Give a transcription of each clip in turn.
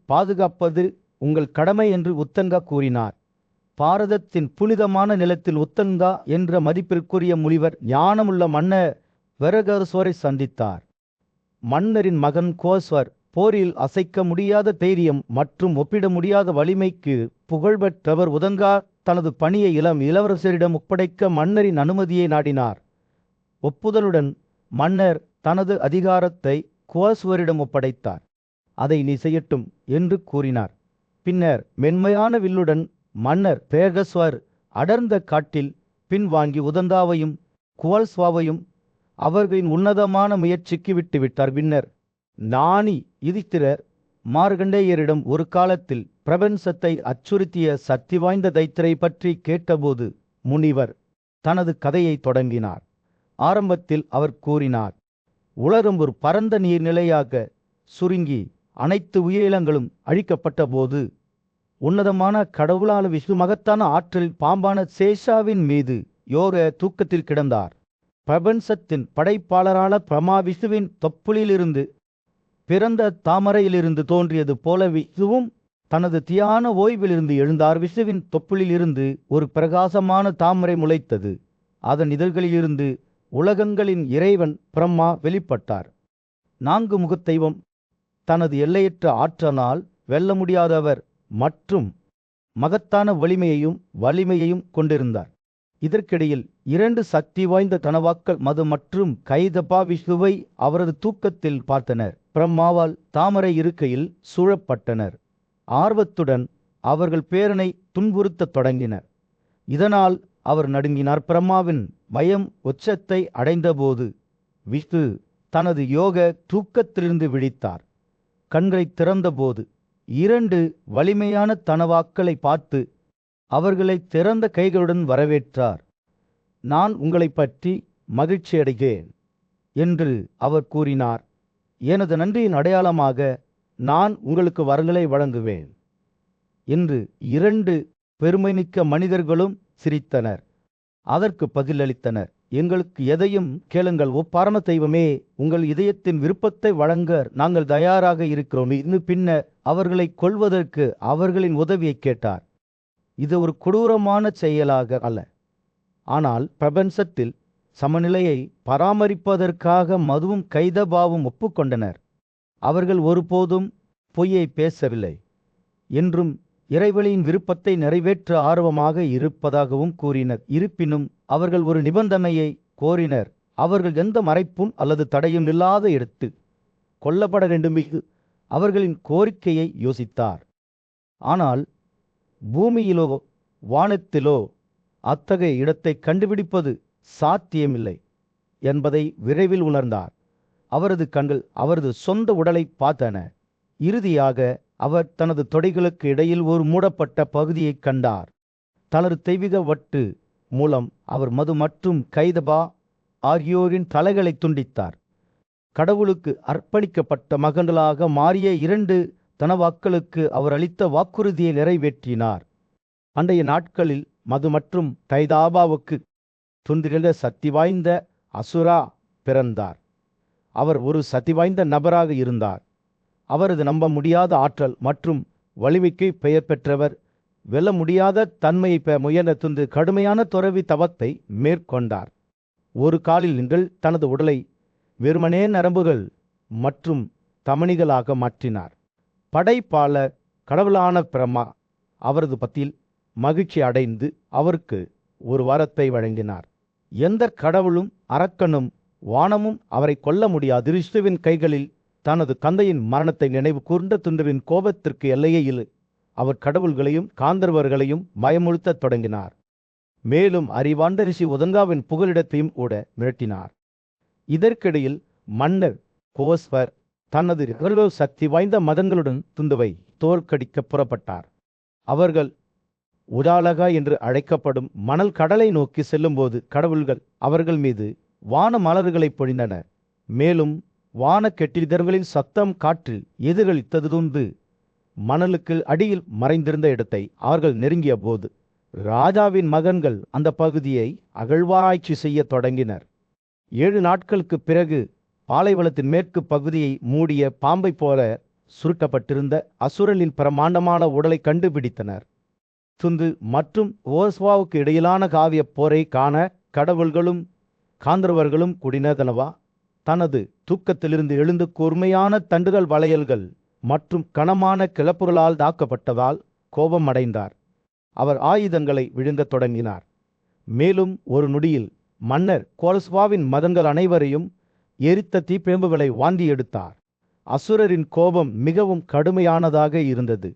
பாதுகாப்பது உங்கள் கடமை என்று உத்தங்கா கூறினார். பாரதத்தின் புனிதமான நிலத்தில் உத்தங்கா என்ற மதிப்பிற்குரிய முனிவர் ஞானமுள்ள மன்னர் வரகர்ஸ்வரை சந்தித்தார். மன்னரின் மகன் கோஸ்வர் போரில் அசைக்க முடியாத தைரியம் மற்றும் ஒப்பிட முடியாத வலிமைக்கு புகழ்பெற்றவர். உதங்கா தனது பணியை இளவரசரிடம் ஒப்படைக்க மன்னரின் அனுமதியை நாடினார். ஒப்புதலுடன் மன்னர் தனது அதிகாரத்தை கோஸ்வரிடம் ஒப்படைத்தார். அதை நீ செய்யட்டும் என்று கூறினார். பின்னர் மென்மையான வில்லுடன் மன்னர் பேகஸ்வர் அடர்ந்த காட்டில் பின்வாங்கி உதந்தாவையும் குவல்ஸ்வாவையும் அவர்களின் உன்னதமான முயற்சிக்கு விட்டுவிட்டார். பின்னர் ஞானி யுதிஷ்டிரர் மார்கண்டேயரிடம் ஒரு காலத்தில் பிரபஞ்சத்தை அச்சுறுத்திய சக்தி வாய்ந்த தைத்திரை பற்றி கேட்டபோது முனிவர் தனது கதையை தொடங்கினார். ஆரம்பத்தில் அவர் கூறினார், உலகம் ஒரு பரந்த நீர்நிலையாக சுருங்கி அனைத்து உயிரினங்களும் அழிக்கப்பட்ட போது உன்னதமான கடவுளான விஷ்ணு மகத்தான ஆற்றல் பாம்பான சேஷாவின் மீது யோக தூக்கத்தில் கிடந்தார். பிரபஞ்சத்தின் படைப்பாளரான பிரமா விஷ்ணுவின் தொப்புளிலிருந்து பிறந்த தாமரையிலிருந்து தோன்றியது போல விஷ்ணுவும் தனது தியான ஓய்விலிருந்து எழுந்தார். விஷ்ணுவின் தொப்புளில் இருந்து ஒரு பிரகாசமான தாமரை முளைத்தது. அதன் இதழ்களிலிருந்து உலகங்களின் இறைவன் பிரம்மா வெளிப்பட்டார். 4 முகத்தெய்வம் தனது எல்லையற்ற ஆற்றலால் வெல்ல முடியாதவர் மற்றும் மகத்தான வலிமையையும் கொண்டிருந்தார். இதற்கிடையில் 2 சக்தி வாய்ந்த தனவாக்கள் மது மற்றும் கைதபா விஷ்ணுவை அவரது தூக்கத்தில் பார்த்தனர். பிரம்மாவால் தாமரை இருக்கையில் சூழப்பட்டனர். ஆர்வத்துடன் அவர்கள் பேரனை துன்புறுத்தத் தொடங்கினர். இதனால் அவர் நடுங்கினார். பிரம்மாவின் பயம் உச்சத்தை அடைந்தபோது விஷ்ணு தனது யோக தூக்கத்திலிருந்து விழித்தார். கண்களை திறந்தபோது 2 வலிமையான தனவாக்களை பார்த்து அவர்களை திறந்த கைகளுடன் வரவேற்றார். நான் உங்களை பற்றி மகிழ்ச்சியடைகிறேன் என்று அவர் கூறினார். எனது நன்றியின் அடையாளமாக நான் உங்களுக்கு வரங்களை வழங்குவேன் என்று 2 பெருமைமிக்க மனிதர்களும் சிரித்தனர். அதற்கு பதிலளித்தனர், எங்களுக்கு எதையும் கேளுங்கள், ஓ பரம தெய்வமே, உங்கள் இதயத்தின் விருப்பத்தை வழங்க நாங்கள் தயாராக இருக்கிறோம். இன்னும் பின்னர் அவர்களை கொல்வதற்கு அவர்களின் உதவியை கேட்டார். இது ஒரு கொடூரமான செயலாக அல்ல, ஆனால் பிரபஞ்சத்தில் சமநிலையை பராமரிப்பதற்காக மதுவும் கைதபாவும் ஒப்புக்கொண்டனர். அவர்கள் ஒருபோதும் பொய்யை பேசவில்லை என்றும் இறைவனின் விருப்பத்தை நிறைவேற்ற ஆர்வமாக இருப்பதாகவும் கூறினர். இருப்பினும் அவர்கள் ஒரு நிபந்தனையை கோரினர். அவர்கள் எந்த மறைப்பும் அல்லது தடையும் இல்லாத இடத்தில் கொல்லப்பட வேண்டும். அவர்களின் கோரிக்கையை யோசித்தார். ஆனால் பூமியிலோ வானத்திலோ அத்தகைய இடத்தை கண்டுபிடிப்பது சாத்தியமில்லை என்பதை விரைவில் உணர்ந்தார். அவரது கண்கள் அவரது சொந்த உடலை பார்த்தன. இறுதியாக அவர் தனது தொடைகளுக்கு இடையில் ஒரு மூடப்பட்ட பகுதியை கண்டார். தனது தெய்வீக வட்டு மூலம் அவர் மது மற்றும் கைதபா ஆகியோரின் தலைகளை துண்டித்தார். கடவுளுக்கு அர்ப்பணிக்கப்பட்ட மகன்களாக மாறிய 2 தனவாக்களுக்கு அவர் அளித்த வாக்குறுதியை நிறைவேற்றினார். அன்றைய நாட்களில் மது மற்றும் கைதாபாவுக்கு துன்றிருந்த சக்தி வாய்ந்த அசுரா பிறந்தார். அவர் ஒரு சக்தி வாய்ந்த நபராக இருந்தார். அவரது நம்ப முடியாத ஆற்றல் மற்றும் வலிமைக்கு பெயர் பெற்றவர். வெல்ல முடியாத தன்மையை முயன்ற கடுமையான துறவி தவத்தை மேற்கொண்டார். ஒரு காலில் நின்று தனது உடலை வெறுமனே நரம்புகள் மற்றும் தமனிகளாக மாற்றினார். படைப்பாளர் கடவுளான பிரம்மா அவரது பத்தியில் மகிழ்ச்சி அடைந்து அவருக்கு ஒரு வரத்தை வழங்கினார். எந்த கடவுளும் அரக்கனும் வானமும் அவரை கொல்ல முடியாது. விஷ்ணுவின் கைகளில் தனது தந்தையின் மரணத்தை நினைவு கூர்ந்த துண்டுவின் கோபத்திற்கு எல்லையே இல்லை. அவர் கடவுள்களையும் காந்தர்வர்களையும் பயமுறுத்தத் தொடங்கினார். மேலும் அறிவாண்ட ரிஷி உதங்காவின் புகலிடத்தையும் கூட மிரட்டினார். இதற்கிடையில் மன்னர் கோஸ்வர் தனது சக்தி வாய்ந்த மதங்களுடன் துந்துவை தோற்கடிக்க புறப்பட்டார். அவர்கள் உடாலகா என்று அழைக்கப்படும் மணல் கடலை நோக்கி செல்லும்போது கடவுள்கள் அவர்கள் மீது வான மலர்களை பொழிந்தனர். மேலும் வான கெட்டிடர்களின் சத்தம் காற்றில் எதிரொலித்தது. மணலுக்கு அடியில் மறைந்திருந்த இடத்தை அவர்கள் நெருங்கிய போது ராஜாவின் மகன்கள் அந்த பகுதியை அகழ்வாராய்ச்சி செய்ய தொடங்கினர். 7 நாட்களுக்கு பிறகு பாலைவனத்தின் மேற்கு பகுதியை மூடிய பாம்பை போல சுருட்டப்பட்டிருந்த அசுரனின் பிரமாண்டமான உடலை கண்டுபிடித்தனர். துந்து மற்றும் ஓஸ்வாவுக்கு இடையிலான காவிய போரை காண கடவுள்களும் காந்தர்வர்களும் கூடினதனவா. தனது தூக்கத்திலிருந்து எழுந்து கூர்மையான தண்டுகள் வளையல்கள் மற்றும் கனமான கிளப்புகளால் தாக்கப்பட்டதால் கோபம் அடைந்தார். அவர் ஆயுதங்களை விழுங்கத் தொடங்கினார். மேலும் ஒரு நொடியில் மன்னர் கோல்ஸ்வாவின் மதங்கள் அனைவரையும் எரித்த தீப்பிழம்புகளை வாந்தி எடுத்தார். அசுரரின் கோபம் மிகவும் கடுமையானதாக இருந்தது.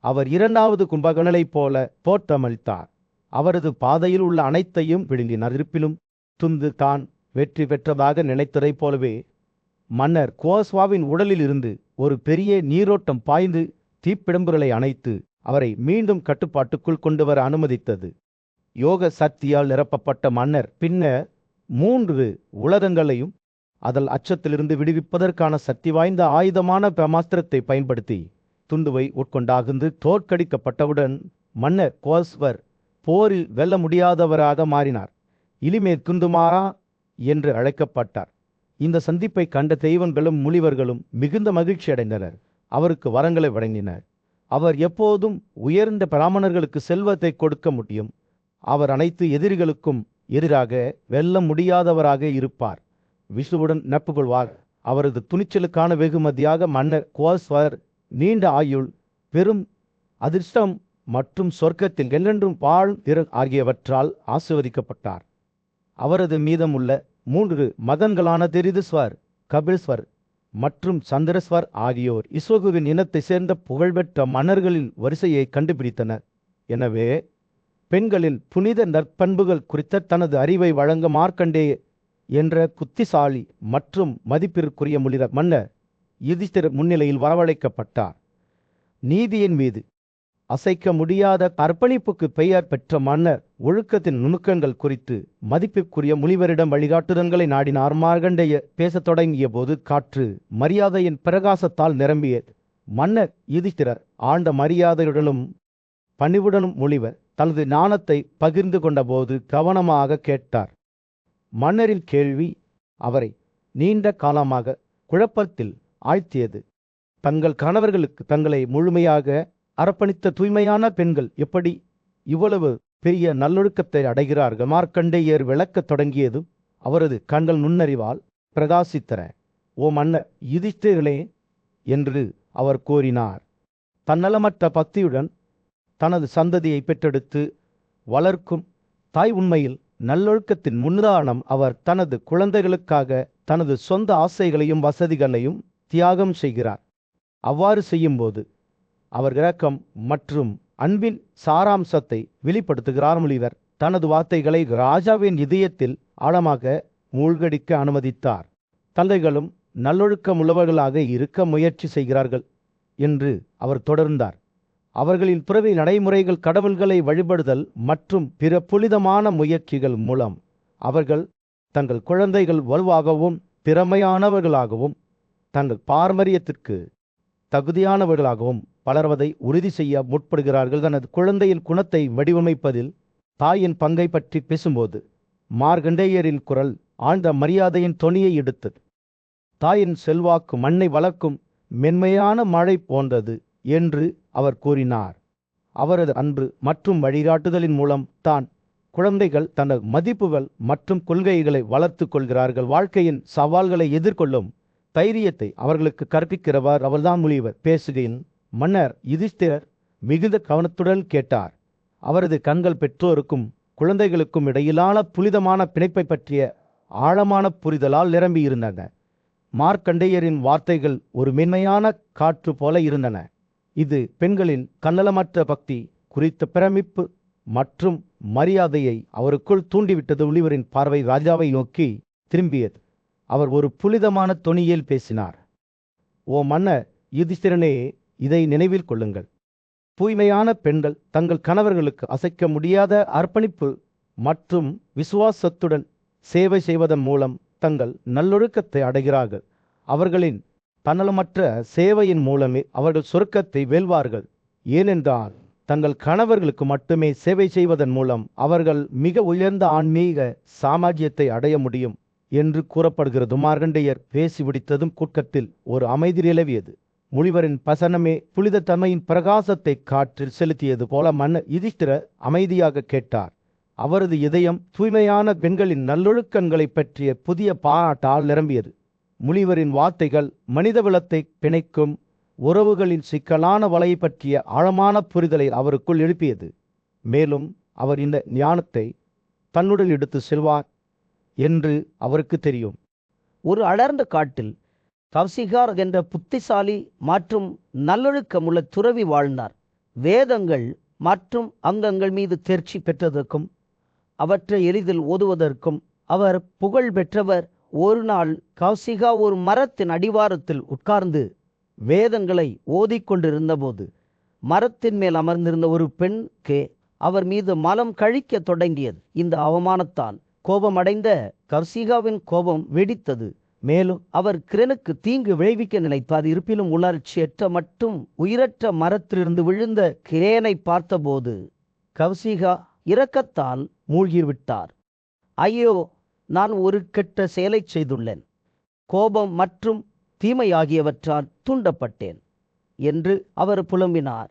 அவர் இரண்டாவது கும்பகர்ணனைப் போல தோற்றமளித்தார். அவரது பாதையில் உள்ள அனைத்தையும் விழுங்கினார். இருப்பினும் துந்து தான் வெற்றி பெற்றதாக நினைத்ததைப் போலவே மன்னர் கோஸ்வாவின் உடலில் இருந்து ஒரு பெரிய நீரோட்டம் பாய்ந்து தீப்பிழம்புகளை அணைத்து அவரை மீண்டும் கட்டுப்பாட்டுக்குள் கொண்டு வர அனுமதித்தது. யோக சக்தியால் நிரப்பப்பட்ட மன்னர் பின்னர் 3 உலகங்களையும் அதன் அச்சத்திலிருந்து விடுவிப்பதற்கான சக்தி வாய்ந்த ஆயுதமான பிரமாஸ்திரத்தை பயன்படுத்தி துந்துவை உட்கொண்டாகுந்து தோற்கடிக்கப்பட்டவுடன் மன்னர் கோஸ்வர் போரில் வெல்ல முடியாதவராக மாறினார். இலிமேற் குந்துமாரா என்று அழைக்கப்பட்டார். இந்த சந்திப்பை கண்ட தெய்வங்களும் முனிவர்களும் மிகுந்த மகிழ்ச்சி அடைந்தனர். அவருக்கு வரங்களை வழங்கினர். அவர் எப்போதும் உயர்ந்த பிராமணர்களுக்கு செல்வத்தை கொடுக்க முடியும். அவர் அனைத்து எதிரிகளுக்கும் எதிராக வெல்ல முடியாதவராக இருப்பார். விஷ்ணுவுடன் நட்பு கொள்வார். அவரது துணிச்சலுக்கான வெகுமதியாக மன்னர் கோஸ்வர் நீண்ட ஆயுள், பெரும் அதிர்ஷ்டம் மற்றும் சொர்க்கத்தில் என்றென்றும் ஆகியவற்றால் ஆசீர்வதிக்கப்பட்டார். அவரது மீதமுள்ள 3 மகன்களான தெரிதுஸ்வர், கபில்ஸ்வர் மற்றும் சந்திரஸ்வர் ஆகியோர் இஸ்வகுவின் இனத்தை சேர்ந்த புகழ்பெற்ற மன்னர்களின் வரிசையை கண்டுபிடித்தனர். எனவே பெண்களின் புனித நற்பண்புகள் குறித்த தனது அறிவை வழங்க மார்க்கண்டேய என்ற புத்திசாலி மற்றும் மதிப்பிற்குரிய மன்னர் யுதிஷ்டிரர் முன்னிலையில் வரவழைக்கப்பட்டார். நீதியின் மீது அசைக்க முடியாத அர்ப்பணிப்புக்கு பெயர் பெற்ற மன்னர் ஒழுக்கத்தின் நுணுக்கங்கள் குறித்து மதிப்பிற்குரிய முனிவரிடம் வழிகாட்டுதல்களை நாடினார். மார்க்கண்டேய பேசத் தொடங்கிய போது காற்று மரியாதையின் பிரகாசத்தால் நிரம்பியது. மன்னர் யுதிஷ்டிரர் ஆழ்ந்த மரியாதையுடனும் பணிவுடனும் முனிவர் தனது ஞானத்தை பகிர்ந்து கொண்ட போது கவனமாக கேட்டார். மன்னரின் கேள்வி அவரை நீண்ட காலமாக குழப்பத்தில் ஆழ்த்தியது. தங்கள் கணவர்களுக்கு தங்களை முழுமையாக அர்ப்பணித்த தூய்மையான பெண்கள் எப்படி இவ்வளவு பெரிய நல்லொழுக்கத்தை அடைகிறார்கள்? மார்க்கண்டேயர் விளக்கத் தொடங்கியதும் அவரது கண்கள் நுண்ணறிவால் பிரகாசித்தன. ஓ மன்னர் யுதிஷ்டிரரே என்று அவர் கூறினார். தன்னலமற்ற பக்தியுடன் தனது சந்ததியை பெற்றெடுத்து வளர்க்கும் தாய் உண்மையில் நல்லொழுக்கத்தின் முன்னுதாரணம். அவர் தனது குழந்தைகளுக்காக தனது சொந்த ஆசைகளையும் வசதிகளையும் தியாகம் செய்கிறார். அவ்வாறு செய்யும்போது அவர் இரக்கம் மற்றும் அன்பின் சாராம்சத்தை வெளிப்படுத்துகிறார். முனிவர் தனது வார்த்தைகளை ராஜாவின் இதயத்தில் ஆழமாக மூழ்கடிக்க அனுமதித்தார். தந்தைகளும் நல்லொழுக்கமுள்ளவர்களாக இருக்க முயற்சி செய்கிறார்கள் என்று அவர் தொடர்ந்தார். அவர்களின் துறவி நடைமுறைகள், கடவுள்களை வழிபடுதல் மற்றும் பிற புனிதமான முயற்சிகள் மூலம் அவர்கள் தங்கள் குழந்தைகள் வலுவாகவும் திறமையானவர்களாகவும் தங்கள் பாரம்பரியத்திற்கு தகுதியானவர்களாகவும் வளர்வதை உறுதி செய்ய முற்படுகிறார்கள். தனது குழந்தையின் குணத்தை வடிவமைப்பதில் தாயின் பங்கை பற்றி பேசும்போது மார்க்கண்டேயரின் குரல் ஆழ்ந்த மரியாதையின் தொனியை எடுத்தது. தாயின் செல்வாக்கு மண்ணை வளர்க்கும் மென்மையான மழை போன்றது என்று அவர் கூறினார். அவரது அன்பு மற்றும் வழிகாட்டுதலின் மூலம் தான் குழந்தைகள் தனது மதிப்புகள் மற்றும் கொள்கைகளை வளர்த்து கொள்கிறார்கள். வாழ்க்கையின் சவால்களை எதிர்கொள்ளும் தைரியத்தை அவர்களுக்கு கற்பிக்கிறவர் அவர்தான். முனிவர் பேசுகையின் மன்னர் யுதிஷ்டிரர் மிகுந்த கவனத்துடன் கேட்டார். அவரது கண்கள் பெற்றோருக்கும் குழந்தைகளுக்கும் இடையிலான புனிதமான பிணைப்பை பற்றிய ஆழமான புரிதலால் நிரம்பியிருந்தன. மார்க்கண்டேயரின் வார்த்தைகள் ஒரு மென்மையான காற்று போல இருந்தன. இது பெண்களின் கண்ணலமற்ற பக்தி குறித்த பிரமிப்பு மற்றும் மரியாதையை அவருக்குள் தூண்டிவிட்டது. முனிவரின் பார்வை ராஜாவை நோக்கி திரும்பியது. அவர் ஒரு புனிதமான தொனியில் பேசினார். ஓ மன்னர் யுதிஷ்டிரனே, இதை நினைவில் கொள்ளுங்கள். தூய்மையான பெண்கள் தங்கள் கணவர்களுக்கு அசைக்க முடியாத அர்ப்பணிப்பு மற்றும் விசுவாசத்துடன் சேவை செய்வதன் மூலம் தங்கள் நல்லொழுக்கத்தை அடைகிறார்கள். அவர்களின் தன்னலமற்ற சேவையின் மூலமே அவர்கள் சொர்க்கத்தை வெல்வார்கள். ஏனென்றால் தங்கள் கணவர்களுக்கு மட்டுமே சேவை செய்வதன் மூலம் அவர்கள் மிக உயர்ந்த ஆன்மீக சாமாஜ்யத்தை அடைய முடியும் என்று கூறப்படுகிறது. மார்க்கண்டேயர் பேசி முடித்ததும் கூட்டத்தில் ஒரு அமைதி நிலவியது. முனிவரின் வசனமே புனித தன்மையின் பிரகாசத்தை காற்றில் செலுத்தியது போல மன்னர் யுதிஷ்டிரர் அமைதியாக கேட்டார். அவரது இதயம் தூய்மையான பெண்களின் நல்லொழுக்கங்களை பற்றிய புதிய பாராட்டால் நிரம்பியது. முனிவரின் வார்த்தைகள் மனிதகுலத்தை பிணைக்கும் உறவுகளின் சிக்கலான வலையை பற்றிய ஆழமான புரிதலை அவருக்குள் எழுப்பியது. மேலும் அவர் இந்த ஞானத்தை தன்னுடன் எடுத்து செல்வார் என்று அவருக்கு தெரியும். ஒரு அடர்ந்த காட்டில் கவ்சிகார் என்ற புத்திசாலி மற்றும் நல்லொழுக்கமுள்ள துறவி வாழ்ந்தார். வேதங்கள் மற்றும் அங்கங்கள் மீது தேர்ச்சி பெற்றதற்கும் அவற்றை எளிதில் ஓதுவதற்கும் அவர் புகழ் பெற்றவர். ஒரு நாள் கவ்சிகா ஒரு மரத்தின் அடிவாரத்தில் உட்கார்ந்து வேதங்களை ஓதிக்கொண்டிருந்த போது மரத்தின் மேல் அமர்ந்திருந்த ஒரு பெண்ணுக்கு அவர் மீது மலம் கழிக்க தொடங்கியது. இந்த அவமானத்தால் கோபமடைந்த கவ்சிகாவின் கோபம் வெடித்தது. மேலும் அவர் கிரனுக்கு தீங்கு விளைவிக்க நினைத்தார். இருப்பினும் உணர்ச்சியற்ற மற்றும் உயிரற்ற மரத்திலிருந்து விழுந்த கிரேனை பார்த்தபோது கவ்சிகா இரக்கத்தால் மூழ்கிவிட்டார். ஐயோ, நான் ஒரு கெட்ட செயலை செய்துள்ளேன், கோபம் மற்றும் தீமை ஆகியவற்றால் தூண்டப்பட்டேன் என்று அவர் புலம்பினார்.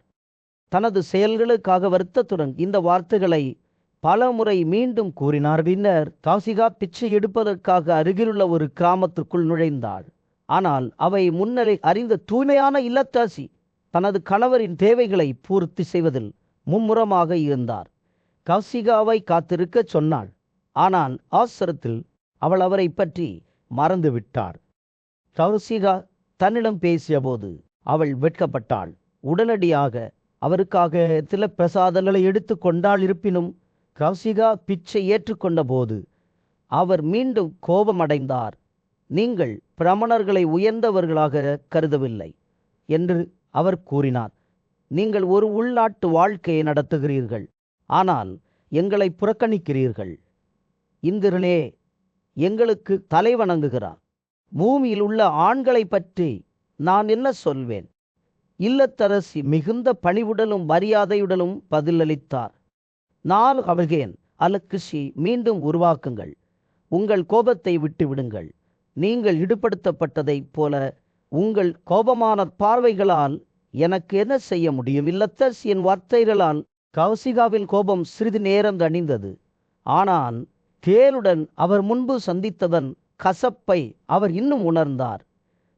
தனது செயல்களுக்காக வருத்தத்துடன் இந்த வார்த்தைகளை பல முறை மீண்டும் கூறினார். பின்னர் கவ்சிகா பிச்சை எடுப்பதற்காக அருகிலுள்ள ஒரு கிராமத்திற்குள் நுழைந்தாள். ஆனால் அவை முன்னரே அறிந்த தூய்மையான இல்லத்தரசி தனது கணவரின் தேவைகளை பூர்த்தி செய்வதில் மும்முரமாக இருந்தார். கவ்சிகாவை காத்திருக்க சொன்னாள். ஆனால் ஆத்திரத்தில் அவள் அவரை பற்றி மறந்துவிட்டார். கவ்சிகா தன்னிடம் பேசிய போது அவள் வெட்கப்பட்டாள். உடனடியாக அவருக்காக சில பிரசாதங்களை எடுத்து கொண்டாள். இருப்பினும் கவ்சிகா பிச்சை ஏற்றுக்கொண்ட போது அவர் மீண்டும் கோபமடைந்தார். நீங்கள் பிராமணர்களை உயர்ந்தவர்களாக கருதவில்லை என்று அவர் கூறினார். நீங்கள் ஒரு உள்நாட்டு வாழ்க்கையை நடத்துகிறீர்கள், ஆனால் எங்களை புறக்கணிக்கிறீர்கள். இந்திரனே எங்களுக்கு தலை வணங்குகிறார். பூமியில் உள்ள ஆண்களை பற்றி நான் என்ன சொல்வேன்? இல்லத்தரசி மிகுந்த பணிவுடனும் மரியாதையுடனும் பதிலளித்தார். நான் அவர்கேன் அலக்கிஷி, மீண்டும் உருவாக்குங்கள். உங்கள் கோபத்தை விட்டுவிடுங்கள். நீங்கள் ஈடுபடுத்தப்பட்டதைப் போல உங்கள் கோபமான பார்வைகளால் எனக்கு என்ன செய்ய முடியும்? இல்லத்தரசியின் வார்த்தைகளால் கவ்சிகாவின் கோபம் சிறிது நேரம் தணிந்தது. ஆனால் தேளுடன் அவர் முன்பு சந்தித்ததன் கசப்பை அவர் இன்னும் உணர்ந்தார்.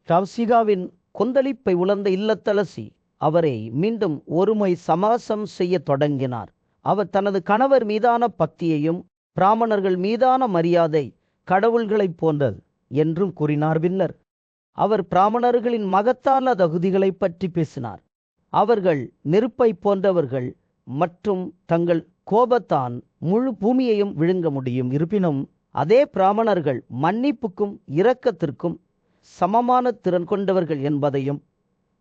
கவ்சிகாவின் கொந்தளிப்பை உணர்ந்த இல்லத்தரசி அவரை மீண்டும் ஒருமை சமாசம் செய்ய தொடங்கினார். அவர் தனது கணவர் மீதான பக்தியையும் பிராமணர்கள் மீதான மரியாதை கடவுள்களைப் போன்றது என்றும் கூறினார். பின்னர் அவர் பிராமணர்களின் மகத்தான தகுதிகளை பற்றி பேசினார். அவர்கள் நெருப்பை போன்றவர்கள் மற்றும் தங்கள் கோபத்தான் முழு பூமியையும் விழுங்க முடியும். இருப்பினும் அதே பிராமணர்கள் மன்னிப்புக்கும் இரக்கத்திற்கும் சமமான திறன் கொண்டவர்கள் என்பதையும்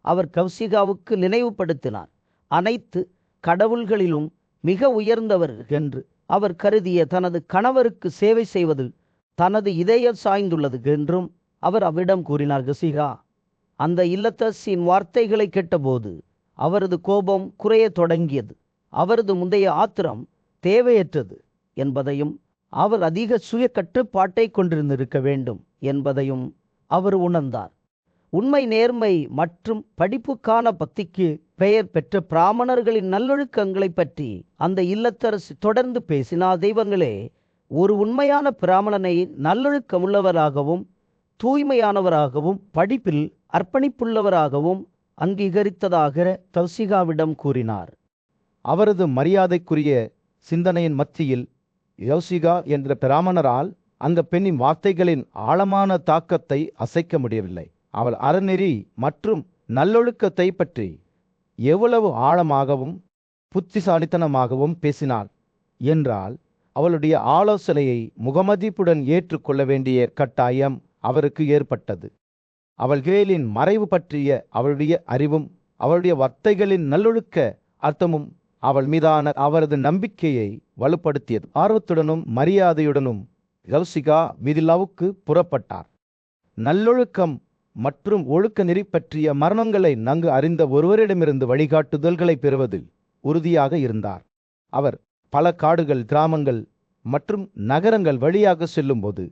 அவர் கவ்சிகாவுக்கு நினைவுபடுத்தினார். அனைத்து கடவுள்களிலும் மிக உயர்ந்தவர் என்று அவர் கருதிய தனது கணவருக்கு சேவை செய்வதில் தனது இதயம் சாய்ந்துள்ளது என்றும் அவர் அவ்விடம் கூறினார். கவ்சிகா அந்த இல்லத்தரசியின் வார்த்தைகளை கேட்டபோது அவரது கோபம் குறைய தொடங்கியது. அவரது முந்தைய ஆத்திரம் தேவையற்றது என்பதையும் அவர் அதிக சுய கட்டுப்பாட்டை கொண்டிருந்திருக்க வேண்டும் என்பதையும் அவர் உணர்ந்தார். உண்மை, நேர்மை மற்றும் படிப்புக்கான பக்திக்கு பெயர் பெற்ற பிராமணர்களின் நல்லொழுக்கங்களை பற்றி அந்த இல்லத்தரசி தொடர்ந்து பேசினார். தெய்வங்களே, ஒரு உண்மையான பிராமணனை நல்லொழுக்கமுள்ளவராகவும் தூய்மையானவராகவும் படிப்பில் அர்ப்பணிப்புள்ளவராகவும் அங்கீகரித்ததாக கவ்சிகாவிடம் கூறினார். அவரது மரியாதைக்குரிய சிந்தனையின் மத்தியில் கவ்சிகா என்ற பிராமணரால் அந்த பெண்ணின் வார்த்தைகளின் ஆழமான தாக்கத்தை அசைக்க முடியவில்லை. அவள் அறநெறி மற்றும் நல்லொழுக்கத்தை பற்றி எவ்வளவு ஆழமாகவும் புத்திசாலித்தனமாகவும் பேசினாள் என்றால் அவளுடைய ஆலோசனையை முகமதிப்புடன் ஏற்றுக்கொள்ள வேண்டிய கட்டாயம் அவருக்கு ஏற்பட்டது. அவள் கேலின் மறைவு பற்றிய அவளுடைய அறிவும் அவளுடைய வார்த்தைகளின் நல்லொழுக்க அர்த்தமும் அவள் மீதான அவரது நம்பிக்கையை வலுப்படுத்தியது. ஆர்வத்துடனும் மரியாதையுடனும் கவ்சிகா மிதிலாவுக்கு புறப்பட்டார். நல்லொழுக்கம் மற்றும் ஒழுக்க நெறி பற்றிய மரணங்களை நன்கு அறிந்த ஒருவரிடமிருந்து வழிகாட்டுதல்களை பெறுவதில் உறுதியாக இருந்தார். அவர் பல காடுகள், கிராமங்கள் மற்றும் நகரங்கள் வழியாக செல்லும்போது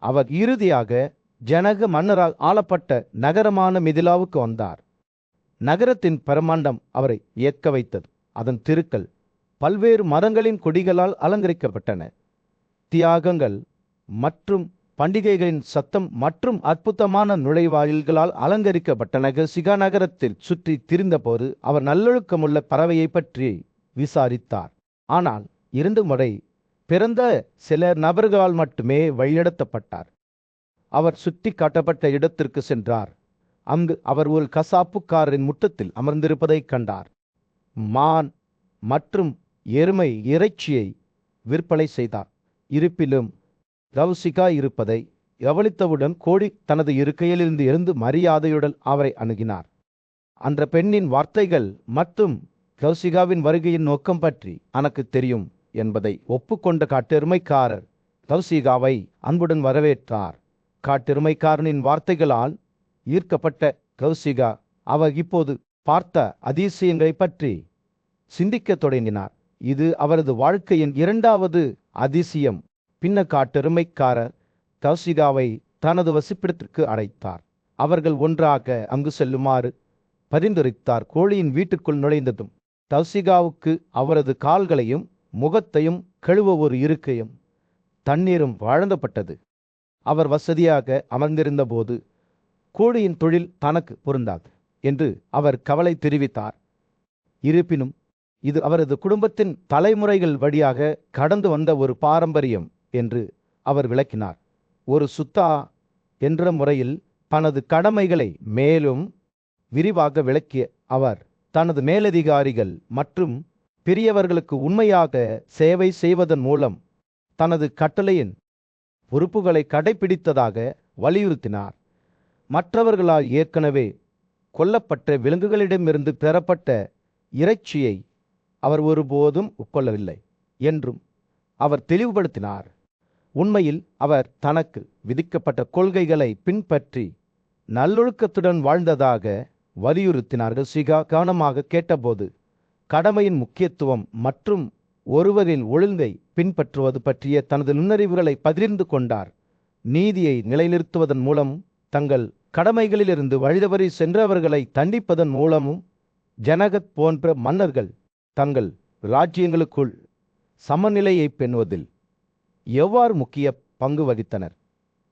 அவர் இறுதியாக ஜனக மன்னரால் ஆளப்பட்ட நகரமான மிதிலாவுக்கு வந்தார். நகரத்தின் பிரமாண்டம் அவரை வியக்க வைத்தது. அதன் தெருக்கள் பல்வேறு மரங்களின் கொடிகளால் அலங்கரிக்கப்பட்டன. தியாகங்கள் மற்றும் பண்டிகைகளின் சத்தம் மற்றும் அற்புதமான நுழைவாயில்களால் அலங்கரிக்கப்பட்டன. சிகா நகரத்தில் சுற்றி திரிந்தபோது அவர் நல்லொழுக்கமுள்ள பறவையை பற்றி விசாரித்தார். ஆனால் 2 முறை பிறந்த சில நபர்களால் மட்டுமே வழிநடத்தப்பட்டார். அவர் சுட்டி காட்டப்பட்ட இடத்திற்கு சென்றார். அங்கு அவர் ஒரு கசாப்புக்காரரின் முற்றத்தில் அமர்ந்திருப்பதைக் கண்டார். மான் மற்றும் எருமை இறைச்சியை விற்பனை செய்தார். இருப்பிலும் தவ்சிகா இருப்பதை கவனித்தவுடன் கோழி தனது இருக்கையிலிருந்து எழுந்து மரியாதையுடன் அவரை அணுகினார். அந்த பெண்ணின் வார்த்தைகள் மற்றும் தவ்சிகாவின் வருகையின் நோக்கம் பற்றி எனக்கு தெரியும் என்பதை ஒப்புக்கொண்ட காட்டெருமைக்காரர் தவ்சிகாவை அன்புடன் வரவேற்றார். காட்டெருமைக்காரனின் வார்த்தைகளால் ஈர்க்கப்பட்ட தவ்சிகா அவர் இப்போது பார்த்த அதிசயங்களை பற்றி சிந்திக்கத் தொடங்கினார். இது அவரது வாழ்க்கையின் 2வது அதிசயம். பின்ன காட்டெருமைக்காரர் தவ்சிகாவை தனது வசிப்பிடத்திற்கு அழைத்தார். அவர்கள் ஒன்றாக அங்கு செல்லுமாறு பரிந்துரைத்தார். கோழியின் வீட்டுக்குள் நுழைந்ததும் தவ்சிகாவுக்கு அவரது கால்களையும் முகத்தையும் கழுவ ஒரு இருக்கையும் தண்ணீரும் வழங்கப்பட்டது. அவர் வசதியாக அமர்ந்திருந்த போது கோழியின் தொழில் தனக்கு பொருந்தாது என்று அவர் கவலை தெரிவித்தார். இருப்பினும் இது அவரது குடும்பத்தின் தலைமுறைகள் வழியாக கடந்து வந்த ஒரு பாரம்பரியம் என்று அவர் விளக்கினார். ஒரு சுத்தா என்ற முறையில் தனது கடமைகளை மேலும் விரிவாக விளக்கிய அவர் தனது மேலதிகாரிகள் மற்றும் பெரியவர்களுக்கு உண்மையாக சேவை செய்வதன் மூலம் தனது கட்டளையின் பொறுப்புகளை கடைபிடித்ததாக வலியுறுத்தினார். மற்றவர்களால் ஏற்கனவே கொல்லப்பட்ட விலங்குகளிடமிருந்து பெறப்பட்ட இறைச்சியை அவர் ஒருபோதும் உட்கொள்ளவில்லை என்றும் அவர் தெளிவுபடுத்தினார். உண்மையில் அவர் தனக்கு விதிக்கப்பட்ட கொள்கைகளை பின்பற்றி நல்லொழுக்கத்துடன் வாழ்ந்ததாக வலியுறுத்தினார்கள். சிகா கவனமாக கேட்டபோது கடமையின் முக்கியத்துவம் மற்றும் ஒருவரின் ஒழுங்கை பின்பற்றுவது பற்றிய தனது நுண்ணறிவுகளை பகிர்ந்து கொண்டார். நீதியை நிலைநிறுத்துவதன் மூலம் தங்கள் கடமைகளிலிருந்து வழிதவறி சென்றவர்களை தண்டிப்பதன் மூலமும் ஜனகத் போன்ற மன்னர்கள் தங்கள் இராஜ்யங்களுக்குள் சமநிலையை பெறுவதில் எவ்வாறு முக்கிய பங்கு வகித்தனர்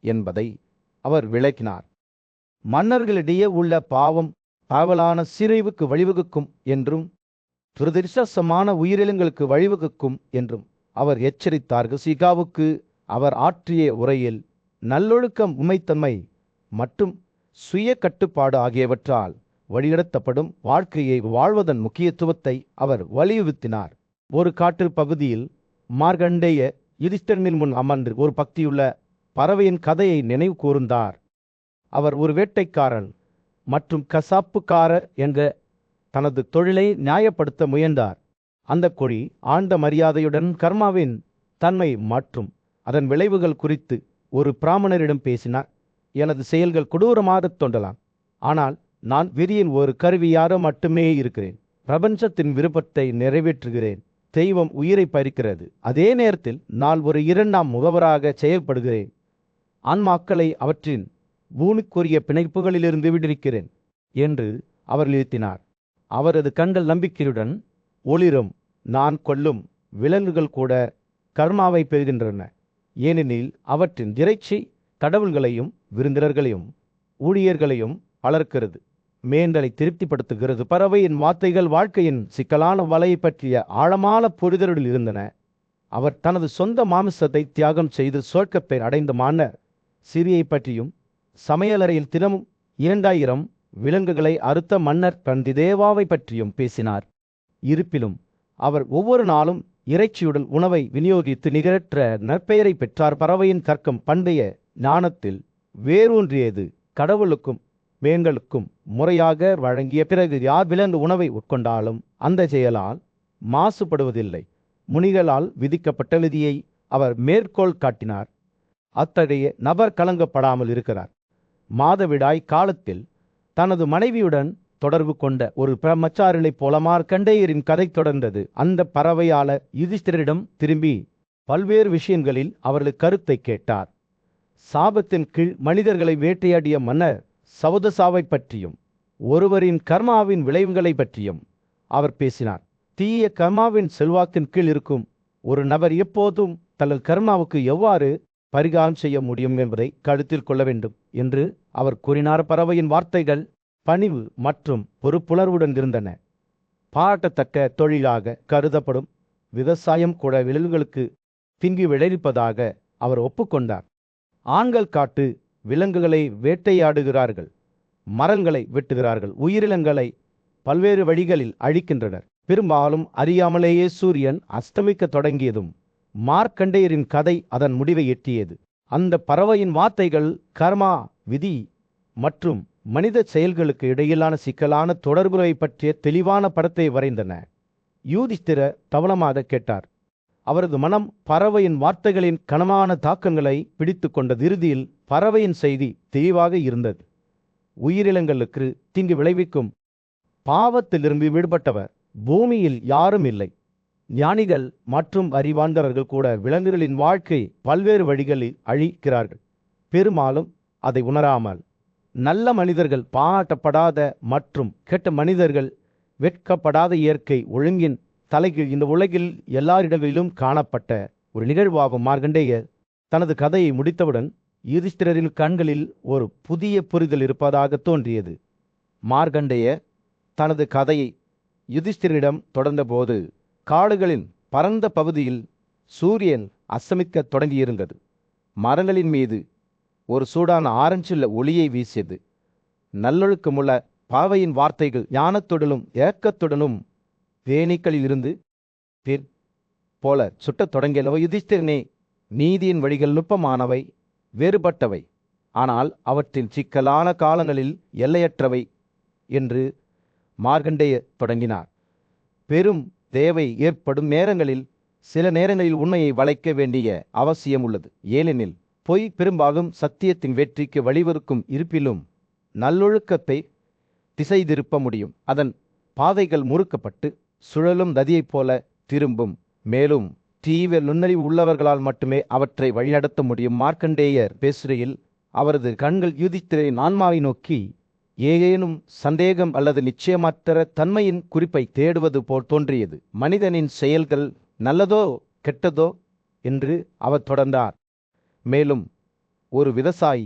என்பதை அவர் விளக்கினார். மன்னர்களிடையே உள்ள பாவம் பாவலான சிறைவுக்கு வழிவகுக்கும் என்றும் துரதிர்ஷ்டமான உயிரினங்களுக்கு வழிவகுக்கும் என்றும் அவர் எச்சரித்தார்கள். சிகாவுக்கு அவர் ஆற்றிய உரையில் நல்லொழுக்கம், உண்மைத்தன்மை மற்றும் சுய கட்டுப்பாடு ஆகியவற்றால் வழிநடத்தப்படும் வாழ்க்கையை வாழ்வதன் முக்கியத்துவத்தை அவர் வலியுறுத்தினார். ஒரு காட்டு பகுதியில் மார்கண்டேய யுதிஷ்டரின் முன் அமர்ந்து ஒரு பக்தியுள்ள பறவையின் கதையை நினைவு கூர்ந்தார். அவர் ஒரு வேட்டைக்காரன் மற்றும் கசாப்புக்காரர் என்ற தனது தொழிலை நியாயப்படுத்த முயன்றார். அந்த கொடி ஆழ்ந்த மரியாதையுடன் கர்மாவின் தன்மை மற்றும் அதன் விளைவுகள் குறித்து ஒரு பிராமணரிடம் பேசினார். எனது செயல்கள் கொடூரமாகத் தோன்றலாம், ஆனால் நான் விதியின் ஒரு கருவியாக மட்டுமே இருக்கிறேன். பிரபஞ்சத்தின் விருப்பத்தை நிறைவேற்றுகிறேன். தெய்வம் உயிரை பறிக்கிறது, அதே நேரத்தில் நான் ஒரு 2ஆம் முகவராக செயல்படுகிறேன். ஆன்மாக்களை அவற்றின் பூமிக்குரிய பிணைப்புகளிலிருந்து விடுவிக்கிறேன் என்று அவர் நிறுத்தினார். அவரது கண்கள் நம்பிக்கையுடன் ஒளிரும். நான் கொல்லும் விலங்குகள் கூட கர்மாவை பெறுகின்றன, ஏனெனில் அவற்றின் இறைச்சி கடவுள்களையும் விருந்தினர்களையும் ஊழியர்களையும் வளர்க்கிறது, மேண்டலை திருப்திப்படுத்துகிறது. பறவையின் வார்த்தைகள் வாழ்க்கையின் சிக்கலான வலையை பற்றிய ஆழமான புரிதலில் இருந்தன. அவர் தனது சொந்த மாமிசத்தை தியாகம் செய்து சொர்க்கப்பை அடைந்த மன்னர் சிரியை பற்றியும் சமையலறையில் தினமும் 2000 விலங்குகளை அறுத்த மன்னர் பண்டிதேவாவை பற்றியும் பேசினார். இருப்பினும் அவர் ஒவ்வொரு நாளும் இறைச்சியுடன் உணவை விநியோகித்து நிகரற்ற நற்பெயரை பெற்றார். பறவையின் தர்க்கம் பண்டைய ஞானத்தில் வேரூன்றியது. கடவுளுக்கும் மேன்களுக்கும் முறையாக வழங்கிய பிறகு யார் விலங்கு உணவை உட்கொண்டாலும் அந்த செயலால் மாசுபடுவதில்லை. முனிகளால் விதிக்கப்பட்ட விதியை அவர் மேற்கோள் காட்டினார். அத்தகைய நபர் கலங்கப்படாமல் இருக்கிறார். மாதவிடாய் காலத்தில் தனது மனைவியுடன் தொடர்பு கொண்ட ஒரு பிரம்மச்சாரினைப் போல மார்க்கண்டேயரின் கதை தொடர்ந்தது. அந்த பறவையாளர் யுதிஷ்டிரரிடம் திரும்பி பல்வேறு விஷயங்களில் அவரது கருத்தை கேட்டார். சாபத்தின் கீழ் மனிதர்களை வேட்டையாடிய மன்னர் சவுதசாவை பற்றியும் ஒருவரின் கர்மாவின் விளைவுகளை பற்றியும் அவர் பேசினார். தீய கர்மாவின் செல்வாக்கின் கீழ் இருக்கும் ஒரு நபர் எப்போதும் தனது கர்மாவுக்கு எவ்வாறு பரிகாரம் செய்ய முடியும் என்பதை கருத்தில் கொள்ள வேண்டும் என்று அவர் கூறினார். பறவையின் வார்த்தைகள் பணிவு மற்றும் பொறுப்புணர்வுடன் இருந்தன. பாராட்டத்தக்க தொழிலாக கருதப்படும் விவசாயம் கூட விலங்குகளுக்கு தீங்கு விளைவிப்பதாக அவர் ஒப்புக்கொண்டார். ஆண்கள் காட்டு விலங்குகளை வேட்டையாடுகிறார்கள், மரங்களை வெட்டுகிறார்கள், உயிரினங்களை பல்வேறு வழிகளில் அழிக்கின்றனர். பெரும்பாலும் அறியாமலேயே சூரியன் அஸ்தமிக்க தொடங்கியதும் மார்க்கண்டேயரின் கதை அதன் முடிவை எட்டியது. அந்த பறவையின் வார்த்தைகள் கர்மா, விதி மற்றும் மனித செயல்களுக்கு இடையிலான சிக்கலான தொடர்புகளை பற்றிய தெளிவான படத்தை வரைந்தன. யூதிஷ்டிர தவளமாக கேட்டார். அவரது மனம் பறவையின் வார்த்தைகளின் கனமான தாக்கங்களை பிடித்து கொண்டது. இறுதியில் பறவையின் செய்தி தெளிவாக இருந்தது. உயிரினங்களுக்கு தீங்கு விளைவிக்கும் பாவத்திலிருந்து விடுபட்டவர் பூமியில் யாரும் இல்லை. ஞானிகள் மற்றும் அறிவார்ந்தவர்கள் கூட விலங்குகளின் வாழ்க்கை பல்வேறு வழிகளில் அழிக்கிறார்கள், பெரும்பாலும் அதை உணராமல். நல்ல மனிதர்கள் பாராட்டப்படாத மற்றும் கெட்ட மனிதர்கள் வெட்கப்படாத இயற்கை ஒழுங்கின் தலைகீழ் இந்த உலகில் எல்லாரிடங்களிலும் காணப்பட்ட ஒரு நிகழ்வாகும். மார்க்கண்டேயர் தனது கதையை முடித்தவுடன் யுதிஷ்டிரரின் கண்களில் ஒரு புதிய புரிதல் இருப்பதாக தோன்றியது. மார்க்கண்டேயர் தனது கதையை யுதிஷ்டிரிடம் தொடர்ந்தபோது காடுகளின் பரந்த பகுதியில் சூரியன் அஸ்தமிக்கத் தொடங்கியிருந்தது. மரங்களின் மீது ஒரு சூடான ஆரஞ்சுள்ள ஒளியை வீசியது. நல்லொழுக்கமுள்ள பாவையின் வார்த்தைகள் ஞானத்துடனும் ஏக்கத்துடனும் தேனீக்களிலிருந்து தேன் போல சுட்டத் தொடங்கியனவோ. யுதிஷ்டிரனே, நீதியின் வழிகள் நுட்பமானவை, வேறுபட்டவை, ஆனால் அவற்றின் சிக்கலான காலங்களில் எல்லையற்றவை என்று மார்க்கண்டேயர் தொடங்கினார். பெரும் தேவை ஏற்படும் நேரங்களில் சில நேரங்களில் உண்மையை வளைக்க வேண்டிய அவசியம் உள்ளது. ஏனெனில் பொய் பெரும்பாலும் சத்தியத்தின் வெற்றிக்கு வழிவகுக்கும். இருப்பிலும் நல்லொழுக்கத்தை திசை திருப்ப முடியும். அதன் பாதைகள் முறுக்கப்பட்டு சுழலும் நதியைப் போல திரும்பும். மேலும் தீவிர நுண்ணறிவு உள்ளவர்களால் மட்டுமே அவற்றை வழிநடத்த முடியும். மார்க்கண்டேயர் பேசுகையில் அவரது கண்கள் யுதிஷ்டிரரின் ஆன்மாவை நோக்கி ஏதேனும் சந்தேகம் அல்லது நிச்சயமற்ற தன்மையின் குறிப்பை தேடுவது போல் தோன்றியது. மனிதனின் செயல்கள் நல்லதோ கெட்டதோ என்று அவர் தொடர்ந்தார். மேலும் ஒரு விவசாயி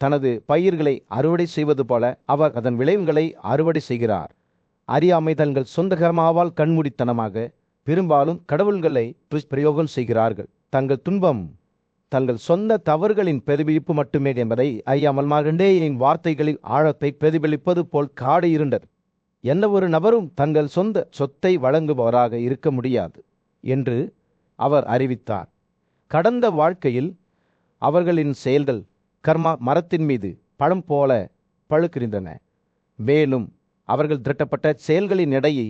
தனது பயிர்களை அறுவடை செய்வது போல அவர் அதன் விளைவுகளை அறுவடை செய்கிறார். அறியாமை தங்கள் சொந்த கர்மாவால் கண்மூடித்தனமாக பெரும்பாலும் கடவுள்களை பிரயோகம் செய்கிறார்கள். தங்கள் துன்பம் தங்கள் சொந்த தவறுகளின் பிரதிபலிப்பு மட்டுமே என்பதை அறியாமல் மார்க்கண்டேயரின் வார்த்தைகளில் ஆழத்தை பிரதிபலிப்பது போல் காடு இருண்டது. எந்த ஒரு நபரும் தங்கள் சொந்த சொத்தை வழங்குபவராக இருக்க முடியாது என்று அவர் அறிவித்தார். கடந்த வாழ்க்கையில் அவர்களின் செயல்கள் கர்மா மரத்தின் மீது பழம் போல பழுக்கிருந்தன. மேலும் அவர்கள் திரட்டப்பட்ட செயல்களின் எடையை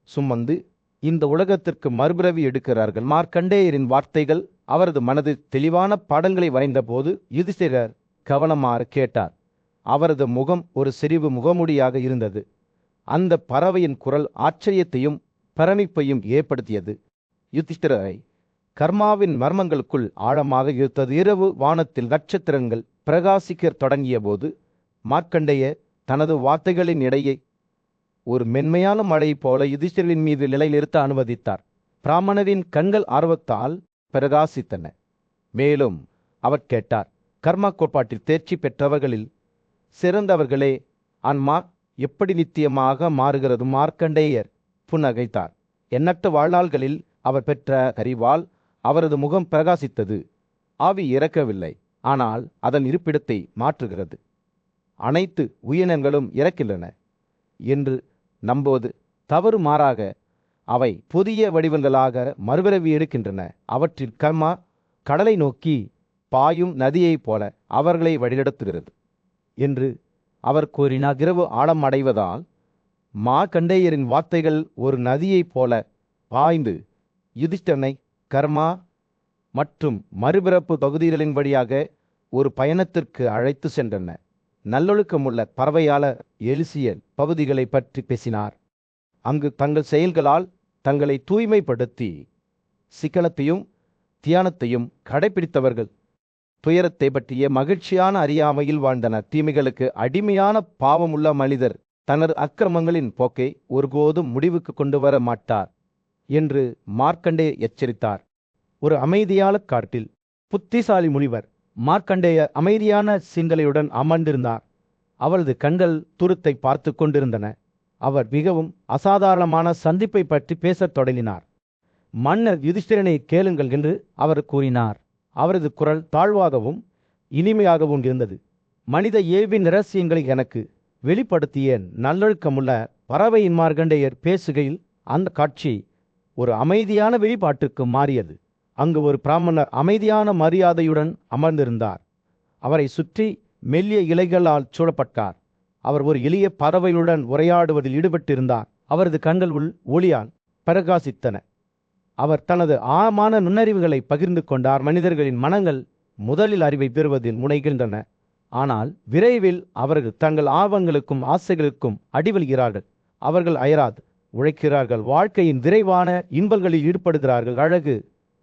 சுமந்து இந்த உலகத்திற்கு மறுபிறவி எடுக்கிறார்கள். மார்க்கண்டேயரின் வார்த்தைகள் அவரது மனதில் தெளிவான படங்களை வரைந்தபோது யுதிஷ்டிரர் கவனமாக கேட்டார். அவரது முகம் ஒரு சிறிவு முகமுடியாக இருந்தது. அந்த பறவையின் குரல் ஆச்சரியத்தையும் பிரமிப்பையும் ஏற்படுத்தியது. யுதிஷ்டிரரை கர்மாவின் மர்மங்களுக்குள் ஆழமாக இழுத்தது. இரவு வானத்தில் நட்சத்திரங்கள் பிரகாசிக்க தொடங்கிய போது மார்க்கண்டேயர் தனது வார்த்தைகளின் இடையே ஒரு மென்மையான மழை போல யுதிஷ்டிரரின் மீது நிலைநிறுத்த அனுமதித்தார். பிராமணரின் கண்கள் ஆர்வத்தால் பிரகாசித்தன. மேலும் அவர் கேட்டார், கர்மா கோட்பாட்டில் தேர்ச்சி பெற்றவர்களில் சிறந்தவர்களே ஆன்மா எப்படி நித்தியமாக மாறுகிறது? மார்க்கண்டேயர் புன்னகைத்தார். எண்ணற்ற வாழ்நாள்களில் அவர் பெற்ற அறிவால் அவரது முகம் பிரகாசித்தது. ஆவி இறக்கவில்லை, ஆனால் அதன் இருப்பிடத்தை மாற்றுகிறது. அனைத்து உயிரினங்களும் இறக்கின்றன என்று நம்புவது தவறு. மாறாக அவை புதிய வடிவங்களாக மறுபிறவி எடுக்கின்றன. அவற்றில் கர்மா கடலை நோக்கி பாயும் நதியைப் போல அவர்களை வழிநடத்துகிறது என்று அவர் கூறினார். இரவு ஆழம் அடைவதால் மார்க்கண்டேயரின் வார்த்தைகள் ஒரு நதியைப் போல பாய்ந்து யுதிஷ்டிரனை கர்மா மற்றும் மறுபிறப்பு பகுதிகளின் வழியாக ஒரு பயணத்திற்கு அழைத்து சென்றன. நல்லொழுக்கமுள்ள பறவையாளர் எலிசியல் பகுதிகளை பற்றி பேசினார். அங்கு தங்கள் செயல்களால் தங்களை தூய்மைப்படுத்தி சிக்கனத்தையும் தியானத்தையும் கடைபிடித்தவர்கள் துயரத்தை பற்றிய மகிழ்ச்சியான அறியாமையில் வாழ்ந்தனர். தீமைகளுக்கு அடிமையான பாவமுள்ள மனிதர் தனது அக்கிரமங்களின் போக்கை ஒருபோதும் முடிவுக்கு கொண்டு வர மாட்டார் என்று மார்க்கண்டேயர் எச்சரித்தார். ஒரு அமைதியான காட்டில் புத்திசாலி முனிவர் மார்க்கண்டேயர் அமைதியான சிந்தனையுடன் அமர்ந்திருந்தார். அவரது கண்கள் தூரத்தை பார்த்து கொண்டிருந்தன. அவர் மிகவும் அசாதாரணமான சந்திப்பை பற்றி பேசத் தொடங்கினார். மன்னர் யுதிஷ்டிரனை கேளுங்கள் என்று அவர் கூறினார். அவரது குரல் தாழ்வாகவும் இனிமையாகவும் இருந்தது. மனித இயல்பின் இரகசியங்களை எனக்கு வெளிப்படுத்திய நல்லொழுக்கமுள்ள பறவையின் மார்க்கண்டேயர் பேசுகையில் அந்த காட்சி ஒரு அமைதியான வெளிப்பாட்டுக்கு மாறியது. அங்கு ஒரு பிராமணர் அமைதியான மரியாதையுடன் அமர்ந்திருந்தார். அவரை சுற்றி மெல்லிய இலைகளால் சூழப்பட்டார். அவர் ஒரு எளிய பறவையுடன் உரையாடுவதில் ஈடுபட்டிருந்தார். அவரது கண்கள் ஒளியால் பிரகாசித்தன. அவர் தனது ஆழமான நுண்ணறிவுகளை பகிர்ந்து கொண்டார். மனிதர்களின் மனங்கள் முதலில் அறிவை பெறுவதில் முனைகின்றன, ஆனால் விரைவில் அவர்கள் தங்கள் ஆர்வங்களுக்கும் ஆசைகளுக்கும் அடிவல்கிறார்கள். அவர்கள் அயராது உழைக்கிறார்கள், வாழ்க்கையின் விரைவான இன்பங்களில் ஈடுபடுகிறார்கள், அழகு,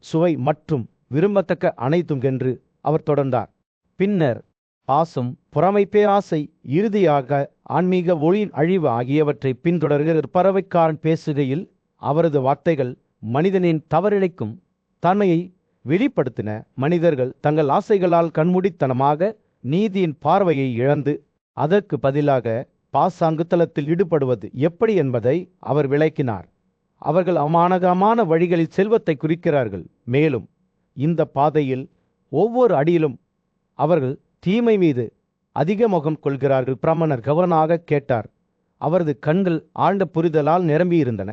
சுவை மற்றும் விரும்பத்தக்க அனைத்தும் என்று அவர் தொடர்ந்தார். பின்னர் பாசம், பொறாமை, பேராசை, இறுதியாக ஆன்மீக ஒளியின் அழிவு ஆகியவற்றை பின்தொடர்கிற பறவைக்காரன் பேசுகையில் அவரது வார்த்தைகள் மனிதனின் தவறிழைக்கும் தன்மையை வெளிப்படுத்தின. மனிதர்கள் தங்கள் ஆசைகளால் கண்மூடித்தனமாக நீதியின் பார்வையை இழந்து அதற்கு பதிலாக பாசாங்குத்தலத்தில் ஈடுபடுவது எப்படி என்பதை அவர் விளக்கினார். அவர்கள் அமானகமான வழிகளில் செல்வத்தை குறிக்கிறார்கள், மேலும் இந்த பாதையில் ஒவ்வொரு அடியிலும் அவர்கள் தீமை மீது அதிக முகம் கொள்கிறார்கள். பிராமணர் கவனமாக கேட்டார். அவரது கண்கள் ஆழ்ந்த புரிதலால் நிரம்பியிருந்தன.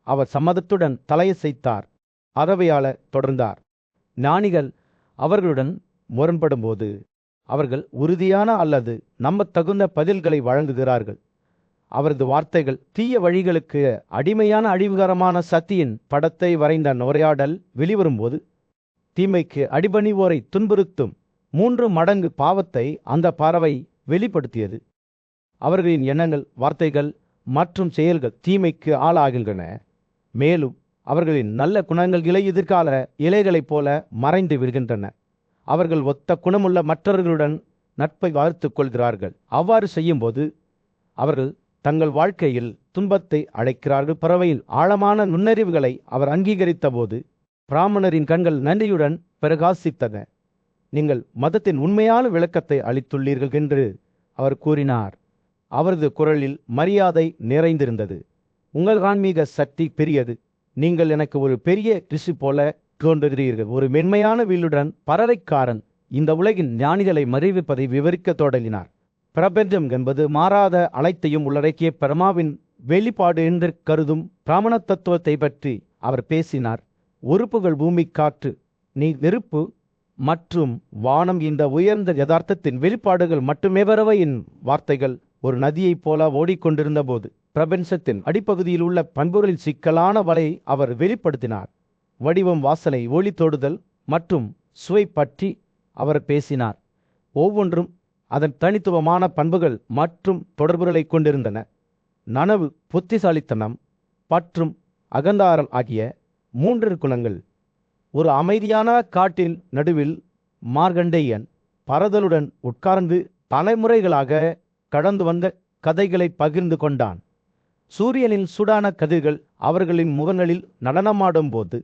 அவர் சம்மதத்துடன் தலையசைத்தார். அறவையாளர் தொடர்ந்தார். ஞானிகள் அவர்களுடன் முரண்படும்போது அவர்கள் உறுதியான அல்லது நம்பத்தகுந்த பதில்களை வழங்குகிறார்கள். அவரது வார்த்தைகள் தீய வழிகளுக்கு அடிமையான அழிவுகரமான சக்தியின் படத்தை வரைந்த உரையாடல் வெளிவரும்போது தீமைக்கு அடிபணிவோரை துன்புறுத்தும் 3 மடங்கு பாவத்தை அந்த பறவை வெளிப்படுத்தியது. அவர்களின் எண்ணங்கள், வார்த்தைகள் மற்றும் செயல்கள் தீமைக்கு ஆளாகின்றன, மேலும் அவர்களின் நல்ல குணங்கள் எதிர்கால இலைகளைப் போல மறைந்து விடுகின்றன. அவர்கள் ஒத்த குணமுள்ள மற்றவர்களுடன் நட்பை வளர்த்துக் கொள்கிறார்கள். அவ்வாறு செய்யும்போது அவர்கள் தங்கள் வாழ்க்கையில் துன்பத்தை அழைக்கிறார்கள். பறவையின் ஆழமான நுண்ணறிவுகளை அவர் அங்கீகரித்த போது பிராமணரின் கண்கள் நன்றியுடன் பிரகாசித்தன. நீங்கள் மதத்தின் உண்மையான விளக்கத்தை அளித்துள்ளீர்கள் என்று அவர் கூறினார். அவரது குரலில் மரியாதை நிறைந்திருந்தது. உங்கள் ஆன்மீக சக்தி பெரியது. நீங்கள் எனக்கு ஒரு பெரிய ரிஷி போல தோன்றுகிறீர்கள். ஒரு மென்மையான வில்லுடன் பறவைக்காரன் இந்த உலகின் ஞானிகளை மறைவிப்பதை விவரிக்க தொடங்கினார். பிரபஞ்சம் என்பது மாறாத அனைத்தையும் உள்ளடக்கிய பரமாவின் வெளிப்பாடு என்று கருதும் பிராமண தத்துவத்தை பற்றி அவர் பேசினார். உறுப்புகள், பூமி, காற்று, நீர், நெருப்பு மற்றும் வானம் இந்த உயர்ந்த யதார்த்தத்தின் வெளிப்பாடுகள் மட்டுமே. பறவையின் வார்த்தைகள் ஒரு நதியைப் போல ஓடிக்கொண்டிருந்த போது பிரபஞ்சத்தின் அடிப்பகுதியில் உள்ள பண்புகளின் சிக்கலான வரை அவர் வெளிப்படுத்தினார். வடிவம், வாசனை, ஒளி தொடுதல் மற்றும் சுவை பற்றி அவர் பேசினார். ஒவ்வொன்றும் அதன் தனித்துவமான பண்புகள் மற்றும் தொடர்புகளை கொண்டிருந்தன. நனவு, புத்திசாலித்தனம் மற்றும் அகந்தாரம் ஆகிய 3 குணங்கள். ஒரு அமைதியான காட்டின் நடுவில் மார்க்கண்டேயன் பறதலுடன் உட்கார்ந்து தலைமுறைகளாக கடந்து வந்த கதைகளை பகிர்ந்து கொண்டான். சூரியனின் சூடான கதிர்கள் அவர்களின் முகங்களில் நடனமாடும் போது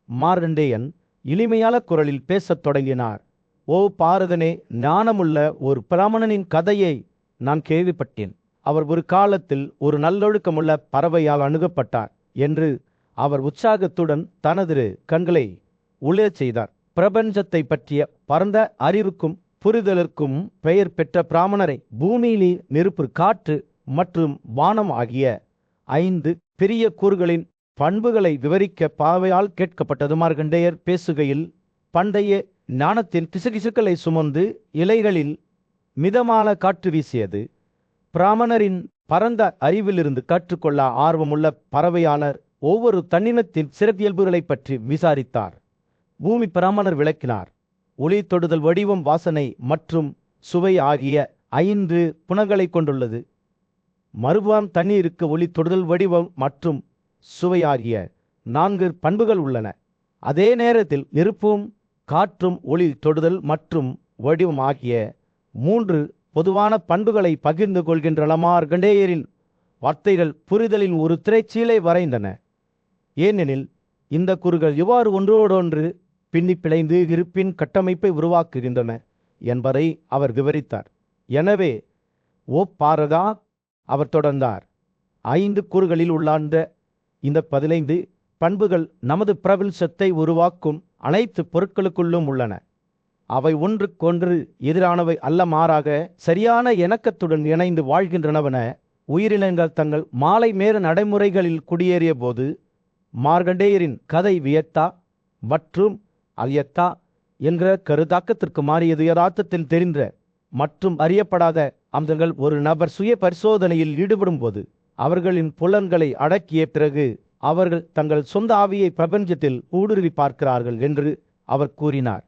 மார்க்கண்டேயன் இனிமையான குரலில் பேசத் தொடங்கினார். ஓ பாரதனே, ஞானமுள்ள ஒரு பிராமணனின் கதையை நான் கேள்விப்பட்டேன். அவர் ஒரு காலத்தில் ஒரு நல்லொழுக்கமுள்ள பறவையால் அணுகப்பட்டார் என்று அவர் உற்சாகத்துடன் தனது கண்களை ஒளிரச் செய்தார். பிரபஞ்சத்தை பற்றிய பரந்த அறிவுக்கும் புரிதலுக்கும் பெயர் பெற்ற பிராமணரை பூமியிலே நெருப்பு, காற்று மற்றும் வானம் ஆகிய 5 பெரிய கூறுகளின் பண்புகளை விவரிக்க பாவையால் கேட்கப்பட்டது. மார்க்கண்டேயர் பேசுகையில் பண்டைய ஞானத்தின் கிசுகிசுக்களை சுமந்து இலைகளில் மிதமான காற்று வீசியது. பிராமணரின் பரந்த அறிவிலிருந்து கற்றுக்கொள்ள ஆர்வமுள்ள பறவையாளர் ஒவ்வொரு தன்னினத்தின் சிறப்பியல்புகளை பற்றி விசாரித்தார். பூமி பிராமணர் விளக்கினார். ஒளி தொடுதல், வடிவம், வாசனை மற்றும் சுவை ஆகிய 5 குணங்களை கொண்டுள்ளது. மறுபுறம் தண்ணீருக்கு ஒளி தொடுதல், வடிவம் மற்றும் சுவை ஆகிய 4 பண்புகள் உள்ளன. அதே நேரத்தில் நெருப்பும் காற்றும் ஒளி தொடுதல் மற்றும் வடிவம் ஆகிய 3 பொதுவான பண்புகளை பகிர்ந்து கொள்கின்ற மார்க்கண்டேயரின் வார்த்தைகள் புரிதலின் ஒரு திரைச்சீலை வரைந்தன. ஏனெனில் இந்த கூறுகள் எவ்வாறு ஒன்றோடொன்று பின்னி பிணைந்து இருப்பின் கட்டமைப்பை உருவாக்குகின்றன என்பதை அவர் விவரித்தார். எனவே பாரதா அவர் தொடர்ந்தார். 5 கூறுகளில் உள்ளார்ந்த இந்த 15 பண்புகள் நமது பிரபஞ்சத்தை உருவாக்கும் அனைத்து பொருட்களுக்குள்ளும் உள்ளன. அவை ஒன்றுக்கொன்று எதிரானவை அல்ல, மாறாக சரியான இணக்கத்துடன் இணைந்து வாழ்கின்றனவென உயிரினங்கள் தங்கள் மாலை நேர நடைமுறைகளில் குடியேறிய போது மார்க்கண்டேயரின் கதை வியத்தா மற்றும் அல்யத்தா என்கிற கருத்தாக்கத்திற்கு மாறியது. யதார்த்தத்தில் தெரிந்த மற்றும் அறியப்படாத அம்சங்கள் ஒரு நபர் சுய பரிசோதனையில் ஈடுபடும் போது அவர்களின் புலன்களை அடக்கிய பிறகு அவர்கள் தங்கள் சொந்த ஆவியை பிரபஞ்சத்தில் ஊடுருவி பார்க்கிறார்கள் என்று அவர் கூறினார்.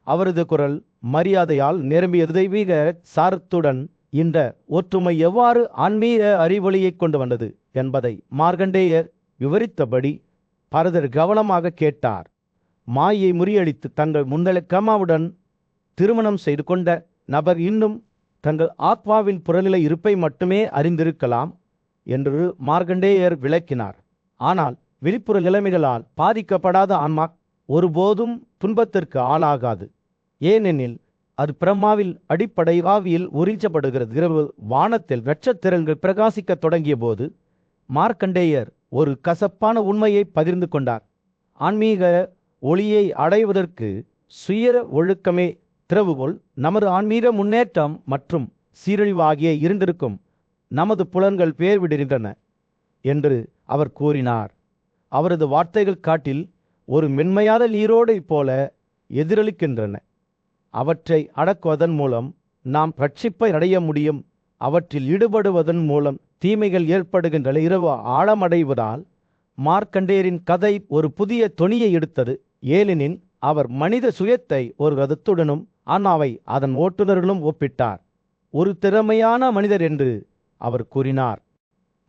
அவரது குரல் மரியாதையால் நிரம்பிய தெய்வீக சாரத்துடன் இந்த ஒற்றுமை எவ்வாறு ஆன்மீக அறிவொளியை கொண்டு வந்தது என்பதை மார்க்கண்டேயர் விவரித்தபடி பரதர் கவனமாக கேட்டார். மாயை முறியடித்து தங்கள் முன்னலை கமாவுடன் திருமணம் செய்து கொண்ட நபர் இன்னும் தங்கள் ஆத்மாவின் புறநிலை இருப்பை மட்டுமே அறிந்திருக்கலாம் என்று மார்க்கண்டேயர் விளக்கினார். ஆனால் வெளிப்புற நிலைமைகளால் பாதிக்கப்படாத ஆன்மா ஒருபோதும் துன்பத்திற்கு ஆளாகாது. ஏனெனில் அது பிரம்மாவில் அடிப்படை ஆவியில் உறிஞ்சப்படுகிறது. இரவு வானத்தில் நட்சத்திரங்கள் பிரகாசிக்க தொடங்கிய போது மார்க்கண்டேயர் ஒரு கசப்பான உண்மையை பகிர்ந்து கொண்டார். ஆன்மீக ஒளியை அடைவதற்கு சுய ஒழுக்கமே திறவுகோல். நமது ஆன்மீக முன்னேற்றம் மற்றும் சீரழிவாகிய இருந்திருக்கும் நமது புலன்கள் பேர் விடுகின்றன என்று அவர் கூறினார். அவரது வார்த்தைகள் காட்டில் ஒரு மென்மையான நீரோடை போல எதிரொலிக்கின்றன. அவற்றை அடக்குவதன் மூலம் நாம் ரட்சிப்பை அடைய முடியும். அவற்றில் ஈடுபடுவதன் மூலம் தீமைகள் ஏற்படுகின்ற இரவு ஆழமடைவதால் மார்க்கண்டேயரின் கதை ஒரு புதிய தொனியை எடுத்தது. ஏனெனில் அவர் மனித சுயத்தை ஒரு ரதத்துடனும் ஆன்மாவை அதன் ஓட்டுநர்களும் ஒப்பிட்டார். ஒரு திறமையான மனிதர் என்று அவர் கூறினார்.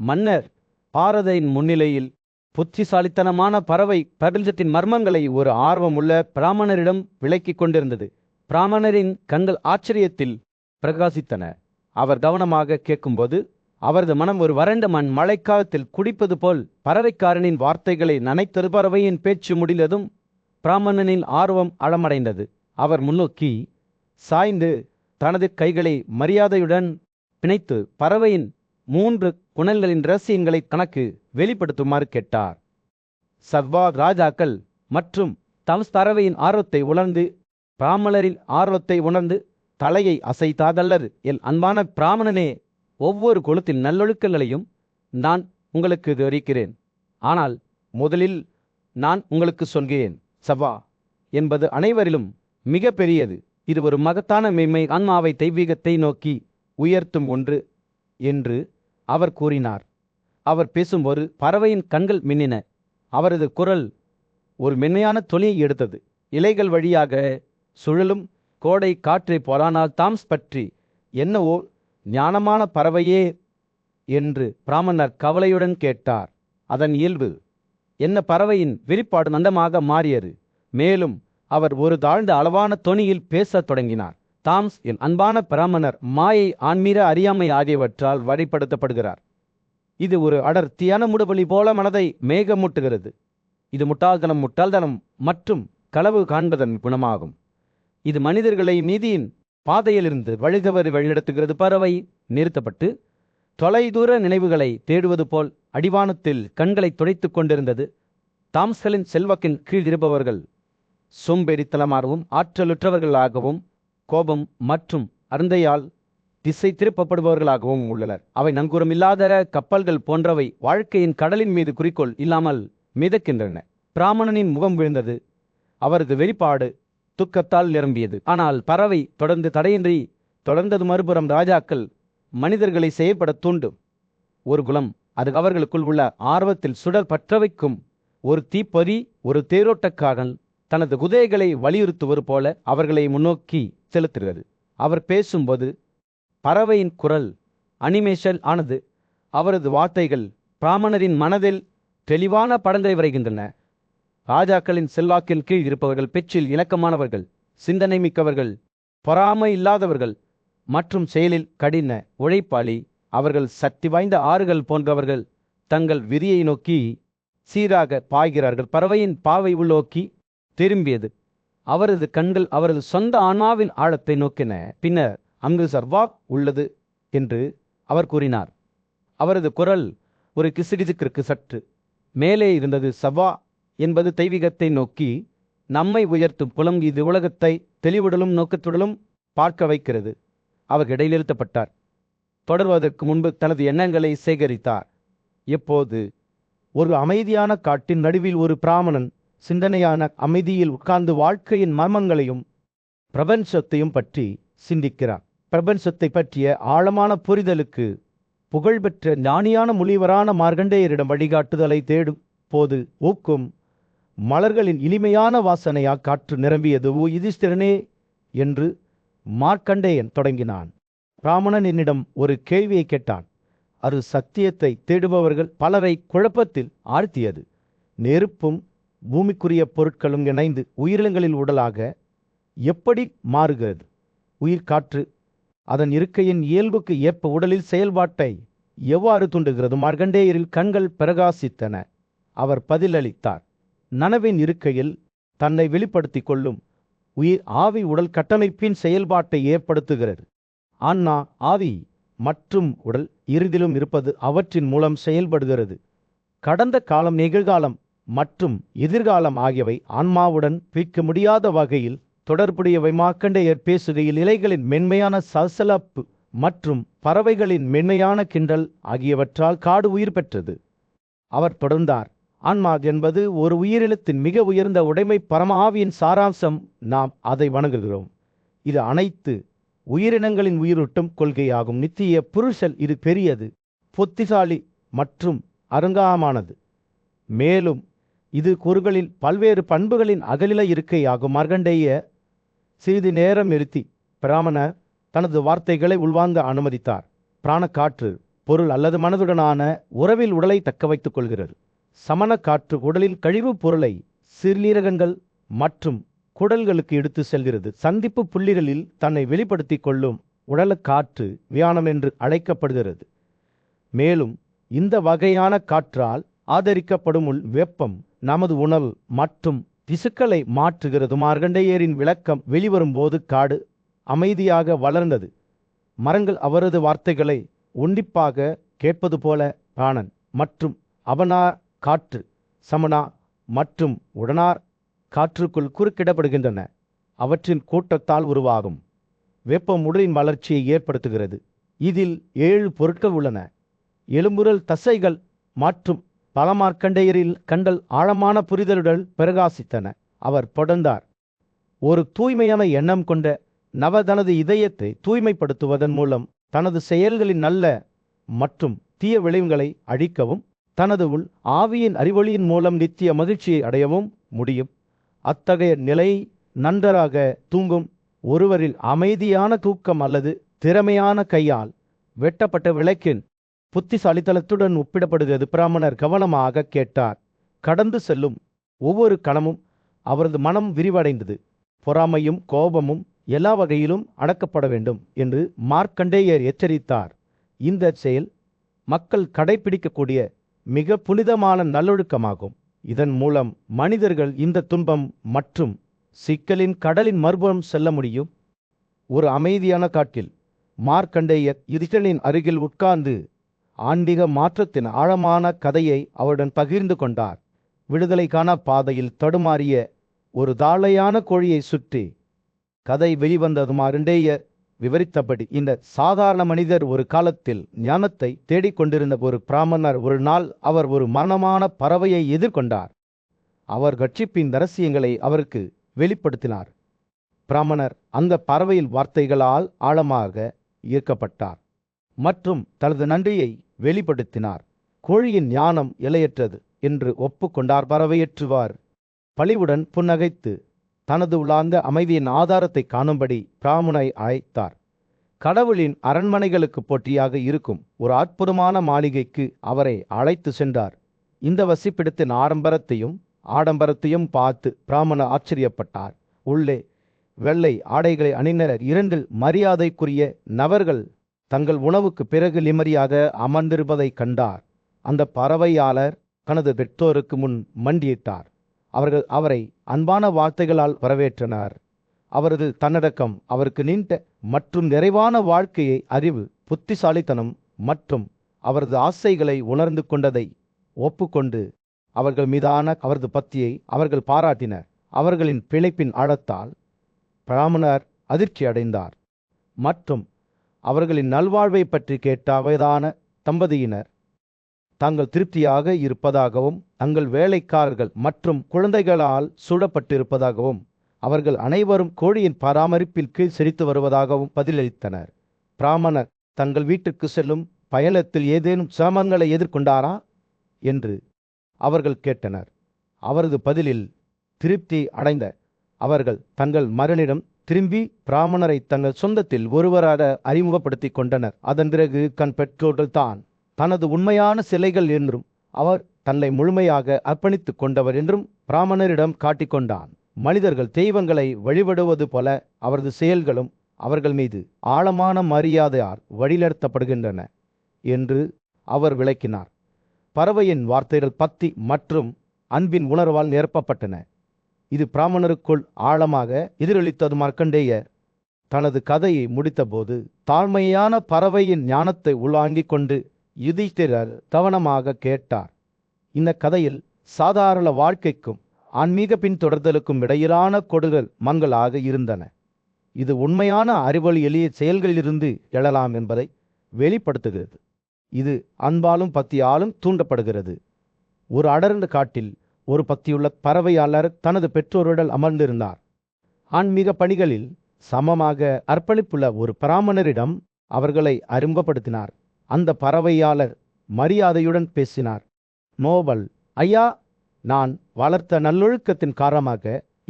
மன்னர் பாரதியின் முன்னிலையில் புத்திசாலித்தனமான பறவை பிரபஞ்சத்தின் மர்மங்களை ஒரு ஆர்வமுள்ள பிராமணரிடம் விளக்கிக் கொண்டிருந்தது. பிராமணரின் கண்கள் ஆச்சரியத்தில் பிரகாசித்தன. அவர் கவனமாக கேட்கும்போது அவரது மனம் ஒரு வறண்ட மண் மழைக்காலத்தில் குடிப்பது போல் பறவைக்காரனின் வார்த்தைகளை நனைத்தது. பறவையின் பேச்சு முடிந்ததும் பிராமணனின் ஆர்வம் ஆழமடைந்தது. அவர் முன்னோக்கி சாய்ந்து தனது கைகளை மரியாதையுடன் பிணைத்து பறவையின் 3 குணங்களின் ரகசியங்களை கணக்கு வெளிப்படுத்துமாறு கேட்டார். சர்வா ராஜாக்கள் மற்றும் தம்ஸ் பறவையின் ஆர்வத்தை உணர்ந்து பிராமணரின் ஆர்வத்தை உணர்ந்து தலையை அசைத்தாதல்லர். என் அன்பான பிராமணனே, ஒவ்வொரு குலத்தின் நல்லொழுக்கங்களையும் நான் உங்களுக்கு விவரிக்கிறேன். ஆனால் முதலில் நான் உங்களுக்கு சொல்கிறேன், சபா என்பது அனைவரிலும் மிக பெரியது. இது ஒரு மகத்தான மெய்மை, ஆன்மாவை தெய்வீகத்தை நோக்கி உயர்த்தும் ஒன்று என்று அவர் கூறினார். அவர் பேசும்போது பறவையின் கண்கள் மின்னின. அவரது குரல் ஒரு மென்மையான தொனியை எடுத்தது. இலைகள் வழியாக சுழலும் கோடை காற்றை போலானால் தாம்ஸ் பற்றி என்னவோ ஞானமான பறவையே என்று பிராமணர் கவலையுடன் கேட்டார். அதன் இயல்பு என்ன? பறவையின் வெளிப்பாடு நந்தமாக மாறியது. மேலும் அவர் ஒரு தாழ்ந்த அளவான தொனியில் பேசத் தொடங்கினார். தாம்ஸ், என் அன்பான பிராமணர், மாயை, ஆன்மீக அறியாமை ஆகியவற்றால் வழிப்படுத்தப்படுகிறார். இது ஒரு அடர்த்தியான முடுவலி போல மனதை மேகமூட்டுகிறது. இது முட்டாள்தனம் மற்றும் களவு காண்பதன் குணமாகும். இது மனிதர்களை நீதியின் பாதையிலிருந்து வழிதவறி வழிநடத்துகிறது. பறவை நிறுத்தப்பட்டு தொலைதூர நினைவுகளை தேடுவது போல் அடிவானத்தில் கண்களை துடைத்துக் கொண்டிருந்தது. தாம்ஸ்களின் செல்வாக்கின் கீழ் இருப்பவர்கள் சோம்பேறித்தனமாகவும் ஆற்றலுற்றவர்களாகவும் கோபம் மற்றும் அருந்தையால் திசை திருப்பப்படுபவர்களாகவும் உள்ளனர். அவை நங்கூரமில்லாத கப்பல்கள் போன்றவை வாழ்க்கையின் கடலின் மீது குறிக்கோள் இல்லாமல் மிதக்கின்றன. பிராமணனின் முகம் விழுந்தது. அவரது வெளிப்பாடு துக்கத்தால் நிரம்பியது. ஆனால் பறவை தொடர்ந்து தடையின்றி தொடர்ந்தது. மறுபுறம் ராஜாக்கள் மனிதர்களை செயற்பட தூண்டும் ஒரு குலம். அது அவர்களுக்குள் உள்ள ஆர்வத்தில் சுடர் பற்ற வைக்கும் ஒரு தீப்பொறி. ஒரு தேரோட்டக்காரன் தனது குதிரைகளை வலியுறுத்துவது போல அவர்களை முன்னோக்கி செலுத்துகிறது. அவர் பேசும்போது பறவையின் குரல் அனிமேஷன் ஆனது. அவரது வார்த்தைகள் பிராமணரின் மனதில் தெளிவான படங்களை வரைகின்றன. ராஜாக்களின் செல்வாக்கின் கீழ் இருப்பவர்கள் பேச்சில் இணக்கமானவர்கள், சிந்தனை மிக்கவர்கள், பொறாமை இல்லாதவர்கள், மற்றும் செயலில் கடின உழைப்பாளி. அவர்கள் சக்தி வாய்ந்த ஆறுகள் போன்றவர்கள். தங்கள் விரியை நோக்கி சீராக பாய்கிறார்கள். பறவையின் பாவை உள்நோக்கி திரும்பியது. அவரது கண்கள் அவரது சொந்த ஆன்மாவின் ஆழத்தை நோக்கின. பின்னர் அங்கு சர்வாக் உள்ளது என்று அவர் கூறினார். அவரது குரல் ஒரு கிசுகிசுக்கிற்கு சற்று மேலே இருந்தது. சவா என்பது தெய்வீகத்தை நோக்கி நம்மை உயர்த்தும் புலம். இது உலகத்தை தெளிவுடலும் நோக்கத்துடலும் பார்க்க வைக்கிறது. அவர் இடைநிறுத்தப்பட்டார். தொடர்வதற்கு முன்பு தனது எண்ணங்களை சேகரித்தார். எப்போது ஒரு அமைதியான காட்டின் நடுவில் ஒரு பிராமணன் சிந்தனையான அமைதியில் உட்கார்ந்து வாழ்க்கையின் மர்மங்களையும் பிரபஞ்சத்தையும் பற்றி சிந்திக்கிறார். பிரபஞ்சத்தை பற்றிய ஆழமான புரிதலுக்கு புகழ்பெற்ற ஞானியான முனிவரான மார்க்கண்டேயரிடம் வழிகாட்டுதலை தேடும் போது ஊக்கும் மலர்களின் இனிமையான வாசனையா காற்று நிரம்பியது. ஓ யுதிஷ்டிரனே என்று மார்க்கண்டேயன் தொடங்கினான். பிராமணன் என்னிடம் ஒரு கேள்வியை கேட்டான். அது சத்தியத்தை தேடுபவர்கள் பலரை குழப்பத்தில் ஆழ்த்தியது. நெருப்பும் பூமிக்குரிய பொருட்களும் இணைந்து உயிரினங்களின் உடலாக எப்படி மாறுகிறது? உயிர் காற்று அதன் இருக்கையின் இயல்புக்கு ஏற்ப உடலில் செயல்பாட்டை எவ்வாறு தூண்டுகிறது? மார்க்கண்டேயரில் கண்கள் பிரகாசித்தன. அவர் பதிலளித்தார். நனவின் இருக்கையில் தன்னை வெளிப்படுத்திக் கொள்ளும் உயிர் ஆவி உடல் கட்டமைப்பின் செயல்பாட்டை ஏற்படுத்துகிறது. ஆன்மா, ஆவி மற்றும் உடல் இறுதியிலும் இருப்பது அவற்றின் மூலம் செயல்படுகிறது. கடந்த காலம், நிகழ்காலம் மற்றும் எதிர்காலம் ஆகியவை ஆன்மாவுடன் பிரிக்க முடியாத வகையில் தொடர்புடையவை. மார்க்கண்டேயர் பேசுகையில் இலைகளின் மென்மையான சலசலப்பு மற்றும் பறவைகளின் மென்மையான கிண்டல் ஆகியவற்றால் காடு உயிர் பெற்றது. அவர் தொடர்ந்தார். ஆன்மா என்பது ஒரு உயிரினத்தின் மிக உயர்ந்த உடைமை, பரம ஆவியின் சாராம்சம். நாம் அதை வணங்குகிறோம். இது அனைத்து உயிரினங்களின் உயிரூட்டும் கொள்கையாகும். நித்திய புருஷல் இது பெரியது, புத்திசாலி மற்றும் அருங்காமானது. மேலும் இது கூறுகளின் பல்வேறு பண்புகளின் அகலில இருக்கையாகும். மார்க்கண்டேயர் சிறிது நேரம் நிறுத்தி பிராமணர் தனது வார்த்தைகளை உள்வாங்க அனுமதித்தார். பிராணக்காற்று பொருள் அல்லது மனதுடனான உறவில் உடலை தக்க வைத்துக் கொள்கிறது. சமண காற்று உடலில் கழிவுப் பொருளை சிறுநீரகங்கள் மற்றும் குடல்களுக்கு எடுத்து செல்கிறது. சந்திப்பு புள்ளிகளில் தன்னை வெளிப்படுத்தி கொள்ளும் உடலுக்காற்று வியானம் என்று அழைக்கப்படுகிறது. மேலும் இந்த வகையான காற்றால் ஆதரிக்கப்படும் வெப்பம் நமது உணவு மற்றும் திசுக்களை மாற்றுகிறது. மார்க்கண்டேயரின் விளக்கம் வெளிவரும்போது காடு அமைதியாக வளர்ந்தது. மரங்கள் அவரது வார்த்தைகளை உன்னிப்பாக கேட்பது போல பிராணன் மற்றும் அவனார் காற்று, சமணா மற்றும் உடனார் காற்றுக்குள் குறுக்கிடப்படுகின்றன. அவற்றின் கூட்டத்தால் உருவாகும் வெப்பம் உடலின் வளர்ச்சியை ஏற்படுத்துகிறது. இதில் 7 பொருட்கள் உள்ளன. எலும்புரல், தசைகள் மற்றும் பல. மார்க்கண்டேயரில் கண்கள் ஆழமான புரிதலுடன் பிரகாசித்தன. அவர் தொடர்ந்தார். ஒரு தூய்மையான எண்ணம் கொண்ட நபர் தனது இதயத்தை தூய்மைப்படுத்துவதன் மூலம் தனது செயல்களின் நல்ல மற்றும் தீய விளைவுகளை அழிக்கவும் தனது உள் ஆவியின் அறிவொளியின் மூலம் நித்திய மகிழ்ச்சியை அடையவும் முடியும். அத்தகைய நிலை நன்றாக தூங்கும் ஒருவரில் அமைதியான தூக்கம் அல்லது திறமையான கையால் வெட்டப்பட்ட விளக்கின் புத்திசாலித்தனத்துடன் ஒப்பிடப்படுகிறது. பிராமணர் கவனமாக கேட்டார். கடந்து செல்லும் ஒவ்வொரு கணமும் அவரது மனம் விரிவடைந்தது. பொறாமையும் கோபமும் எல்லா வகையிலும் அடக்கப்பட வேண்டும் என்று மார்க்கண்டேயர் எச்சரித்தார். இந்த செயல் மக்கள் கடைபிடிக்கக்கூடிய மிக புனிதமான நல்லொழுக்கமாகும். இதன் மூலம் மனிதர்கள் இந்த துன்பம் மற்றும் சிக்கலின் கடலின் மறுபுறம் செல்ல முடியும். ஒரு அமைதியான காட்டில் மார்க்கண்டேயர் யுதிஷ்டிரனின் அருகில் உட்கார்ந்து ஆன்மீக மாற்றத்தின் ஆழமான கதையை அவருடன் பகிர்ந்து கொண்டார். விடுதலைக்கான பாதையில் தடுமாறிய ஒரு தாளையான கோழியை சுற்றி கதை வெளிவந்தது. மார்க்கண்டேயர் விவரித்தபடி இந்த சாதாரண மனிதர் ஒரு காலத்தில் ஞானத்தை தேடிக்கொண்டிருந்த ஒரு பிராமணர். ஒரு நாள் அவர் ஒரு மரணமான பறவையை எதிர்கொண்டார். அவர் ரட்சிப்பின் ரகசியங்களை அவருக்கு வெளிப்படுத்தினார். பிராமணர் அந்த பறவையின் வார்த்தைகளால் ஆழமாக ஈர்க்கப்பட்டார் மற்றும் தனது நன்றியை வெளிப்படுத்தினார். கோழியின் ஞானம் எல்லையற்றது என்று ஒப்புக்கொண்டார். பறவையற்றுவார் பழிவுடன் புன்னகைத்து தனது உள்ளார்ந்த அமைதியின் ஆதாரத்தை காணும்படி பிராமணரை அழைத்தார். கடவுளின் அரண்மனைகளுக்கு போட்டியாக இருக்கும் ஒரு அற்புதமான மாளிகைக்கு அவரை அழைத்து சென்றார். இந்த வசிப்பிடத்தின் ஆடம்பரத்தையும் பார்த்து பிராமணர் ஆச்சரியப்பட்டார். உள்ளே வெள்ளை ஆடைகளை அணிந்தனர். இரண்டில் மரியாதைக்குரிய நபர்கள் தங்கள் உணவுக்கு பிறகு நிம்மதியாக அமர்ந்திருப்பதைக் கண்டார். அந்த பறவையாளர் தனது பெற்றோருக்கு முன் மண்டியிட்டார். அவர்கள் அவரை அன்பான வார்த்தைகளால் வரவேற்றனர். அவரது தன்னடக்கம், அவருக்கு நீண்ட மற்றும் நிறைவான வாழ்க்கையை, அறிவு, புத்திசாலித்தனம் மற்றும் அவரது ஆசைகளை உணர்ந்து கொண்டதை ஒப்புக்கொண்டு அவர்கள் மீதான அவரது பக்தியை அவர்கள் பாராட்டினர். அவர்களின் பிழைப்பின் ஆழத்தால் பிராமணர் அதிர்ச்சி அடைந்தார் மற்றும் அவர்களின் நல்வாழ்வை பற்றி கேட்ட வயதான தம்பதியினர் தாங்கள் திருப்தியாக இருப்பதாகவும் தங்கள் வேலைக்காரர்கள் மற்றும் குழந்தைகளால் சூழப்பட்டிருப்பதாகவும் அவர்கள் அனைவரும் கோழியின் பராமரிப்பில் கீழ் சிரித்து வருவதாகவும் பதிலளித்தனர். பிராமணர் தங்கள் வீட்டுக்கு செல்லும் பயணத்தில் ஏதேனும் சிரமங்களை எதிர்கொண்டாரா என்று அவர்கள் கேட்டனர். அவரது பதிலில் திருப்தி அடைந்த அவர்கள் தங்கள் மகனிடம் திரும்பி பிராமணரை தங்கள் சொந்தத்தில் ஒருவராக அறிமுகப்படுத்தி கொண்டனர். அதன் பிறகு தன் பெற்றோர்கள் தான் தனது உண்மையான சிலைகள் என்றும் அவர் தன்னை முழுமையாக அர்ப்பணித்து கொண்டவர் என்றும் பிராமணரிடம் காட்டிக்கொண்டான். மனிதர்கள் தெய்வங்களை வழிபடுவது போல அவரது செயல்களும் அவர்கள் மீது ஆழமான மரியாதையால் வழிநடத்தப்படுகின்றன என்று அவர் விளக்கினார். பறவையின் வார்த்தைகள் பக்தி மற்றும் அன்பின் உணர்வால் நிரப்பப்பட்டன. இது பிராமணருக்குள் ஆழமாக எதிரொலித்தது. மார்க்கண்டேயர் தனது கதையை முடித்தபோது தாழ்மையான பறவையின் ஞானத்தை உள்வாங்கிக் கொண்டு யுதிஷ்டிரர் கவனமாக கேட்டார். இந்த கதையில் சாதாரண வாழ்க்கைக்கும் ஆன்மீக பின்தொடர்தலுக்கும் இடையிலான கொடுகள் மங்களாக இருந்தன. இது உண்மையான அறிவொளி எளிய செயல்களிலிருந்து எழலாம் என்பதை வெளிப்படுத்துகிறது. இது அன்பாலும் பக்தியாலும் தூண்டப்படுகிறது. ஒரு அடர்ந்த காட்டில் ஒரு பக்தியுள்ள பறவையாளர் தனது பெற்றோருடன் அமர்ந்திருந்தார். ஆன்மீக பணிகளில் சமமாக அர்ப்பணிப்புள்ள ஒரு பிராமணரிடம் அவர்களை அறிமுகப்படுத்தினார். அந்த பறவையாளர் மரியாதையுடன் பேசினார். நோபல் ஐயா, நான் வளர்த்த நல்லொழுக்கத்தின் காரணமாக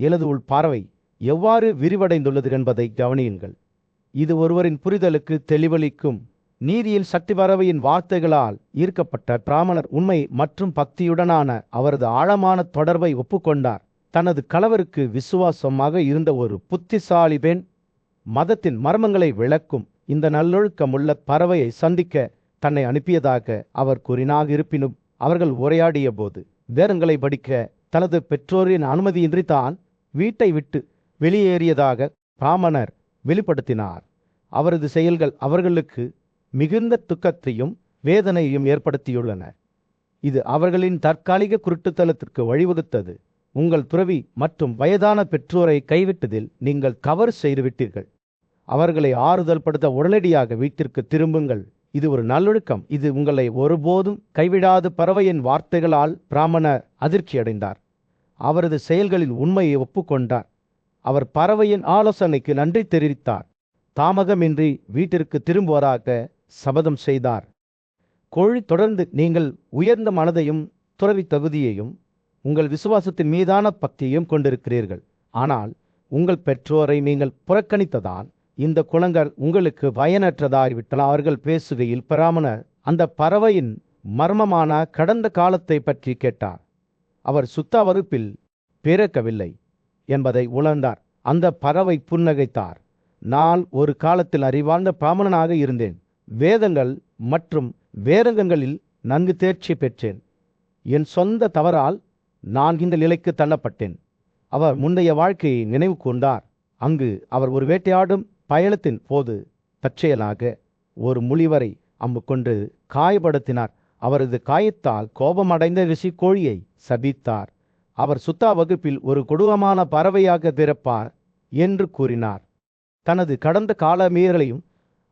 எனது உள் பார்வை எவ்வாறு விரிவடைந்துள்ளது என்பதை கவனியுங்கள். இது ஒருவரின் புரிதலுக்கு தெளிவளிக்கும். நீதியில் சக்தி பறவையின் வார்த்தைகளால் ஈர்க்கப்பட்ட பிராமணர் உண்மை மற்றும் பக்தியுடனான அவரது ஆழமான தொடர்பை ஒப்புக்கொண்டார். தனது கணவருக்கு விசுவாசமாக இருந்த ஒரு புத்திசாலி பெண் மதத்தின் மர்மங்களை விளக்கும் இந்த நல்லொழுக்கமுள்ள பறவையை சந்திக்க தன்னை அனுப்பியதாக அவர் கூறினார். இருப்பினும் அவர்கள் உரையாடிய போது வேதங்களை படிக்க தனது பெற்றோரின் அனுமதியின்றி தான் வீட்டை விட்டு வெளியேறியதாக பிராமணர் வெளிப்படுத்தினார். அவரது செயல்கள் அவர்களுக்கு மிகுந்த துக்கத்தையும் வேதனையையும் ஏற்படுத்தியுள்ளன. இது அவர்களின் தற்காலிக குருட்டுத்தனத்திற்கு வழிவகுத்தது. உங்கள் துறவி மற்றும் வயதான பெற்றோரை கைவிட்டதில் நீங்கள் தவறு செய்துவிட்டீர்கள். அவர்களை ஆறுதல் படுத்த உடனடியாக வீட்டிற்கு திரும்புங்கள். இது ஒரு நல்லொழுக்கம். இது உங்களை ஒருபோதும் கைவிடாது. பறவையின் வார்த்தைகளால் பிராமணர் அதிர்ச்சியடைந்தார். அவரது செயல்களின் உண்மையை ஒப்புக்கொண்டார். அவர் பறவையின் ஆலோசனைக்கு நன்றி தெரிவித்தார். தாமதமின்றி வீட்டிற்கு திரும்புவதாக சபதம் செய்தார். கோழி தொடர்ந்து நீங்கள் உயர்ந்த மனதையும் துறவி தகுதியையும் உங்கள் விசுவாசத்தின் மீதான பக்தியையும் கொண்டிருக்கிறீர்கள். ஆனால் உங்கள் பெற்றோரை நீங்கள் புறக்கணித்ததால் இந்த குணங்கள் உங்களுக்கு பயனற்றதாகிவிட்டன. அவர்கள் பேசுகையில் பிராமணர் அந்த பறவையின் மர்மமான கடந்த காலத்தை பற்றி கேட்டார். அவர் சுத்த வகுப்பில் பிறக்கவில்லை என்பதை உணர்ந்தார். அந்த பறவை புன்னகைத்தார். நான் ஒரு காலத்தில் அறிவார்ந்த பிராமணனாக இருந்தேன். வேதங்கள் மற்றும் வேதங்களில் நன்கு தேர்ச்சி பெற்றேன். என் சொந்த தவறால் நான் இந்த நிலைக்கு தள்ளப்பட்டேன். அவர் முந்தைய வாழ்க்கையை நினைவு கூர்ந்தார். அங்கு அவர் ஒரு வேட்டையாடும் பயணத்தின் போது தற்செயலாக ஒரு முனிவரை அம்பு கொண்டு காயப்படுத்தினார். அவரது காயத்தால் கோபமடைந்த ரிஷி கோழியை சபித்தார். அவர் சுத்தா வகுப்பில் ஒரு கொடூரமான பறவையாக பிறப்பார் என்று கூறினார். தனது கடந்த கால மீறலையும்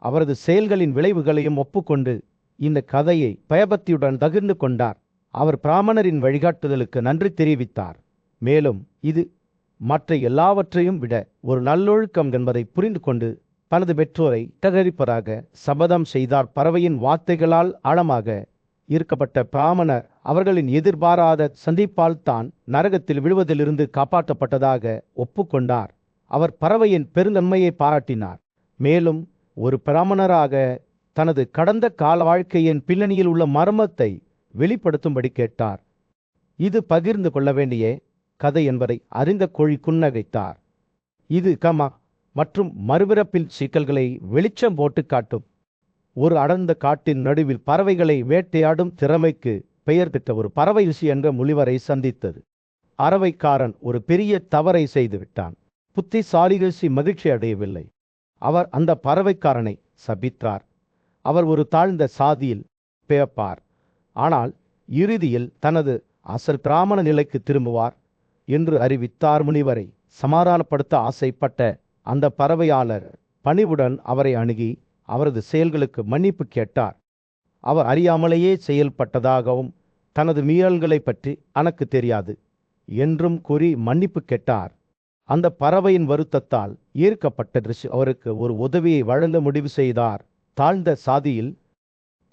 அவரது செயல்களின் விளைவுகளையும் ஒப்புக்கொண்டு இந்த கதையை பயபக்தியுடன் பகிர்ந்து கொண்டார். அவர் பிராமணரின் வழிகாட்டுதலுக்கு நன்றி தெரிவித்தார். மேலும் இது மற்ற எல்லாவற்றையும் விட ஒரு நல்லொழுக்கம் என்பதை புரிந்து கொண்டு தனது பெற்றோரை தகரிப்பதாக சபதம் செய்தார். பறவையின் வார்த்தைகளால் ஆழமாக ஈர்க்கப்பட்ட பிராமணர் அவர்களின் எதிர்பாராத சந்திப்பால் தான் நரகத்தில் விழுவதிலிருந்து காப்பாற்றப்பட்டதாக ஒப்புக்கொண்டார். அவர் பறவையின் பெருந்தன்மையை பாராட்டினார். மேலும் ஒரு பிராமணராக தனது கடந்த கால வாழ்க்கையின் பின்னணியில் உள்ள மர்மத்தை வெளிப்படுத்தும்படி கேட்டார். இது பகிர்ந்து கொள்ள வேண்டிய கதை என்பதை அறிந்த கோழி புன்னகைத்தார். இது கமா மற்றும் மறுபிறப்பின் சிக்கல்களை வெளிச்சம் போட்டு காட்டும். ஒரு அடர்ந்த காட்டின் நடுவில் பறவைகளை வேட்டையாடும் திறமைக்கு பெயர் பெற்ற ஒரு பறவை ரிஷி என்ற முனிவரை சந்தித்தது. அறவைக்காரன் ஒரு பெரிய தவறை செய்துவிட்டான். புத்திசாலி ரிஷி மகிழ்ச்சி அடையவில்லை. அவர் அந்த பறவைக்காரனை சபித்தார். அவர் ஒரு தாழ்ந்த சாதியில் பிறப்பார், ஆனால் இறுதியில் தனது அசல் பிராமண நிலைக்கு திரும்புவார் என்று அறிவித்தார். முனிவரை சமாதானப்படுத்த ஆசைப்பட்ட அந்த பறவையாளர் பணிவுடன் அவரை அணுகி அவரது செயல்களுக்கு மன்னிப்பு கேட்டார். அவர் அறியாமலேயே செயல்பட்டதாகவும் தனது மீறல்களை பற்றி எனக்கு தெரியாது என்றும் கூறி மன்னிப்பு கேட்டார். அந்த பறவையின் வருத்தத்தால் ஈர்க்கப்பட்ட ரிஷி அவருக்கு ஒரு உதவியை வழங்க முடிவு செய்தார். தாழ்ந்த சாதியில்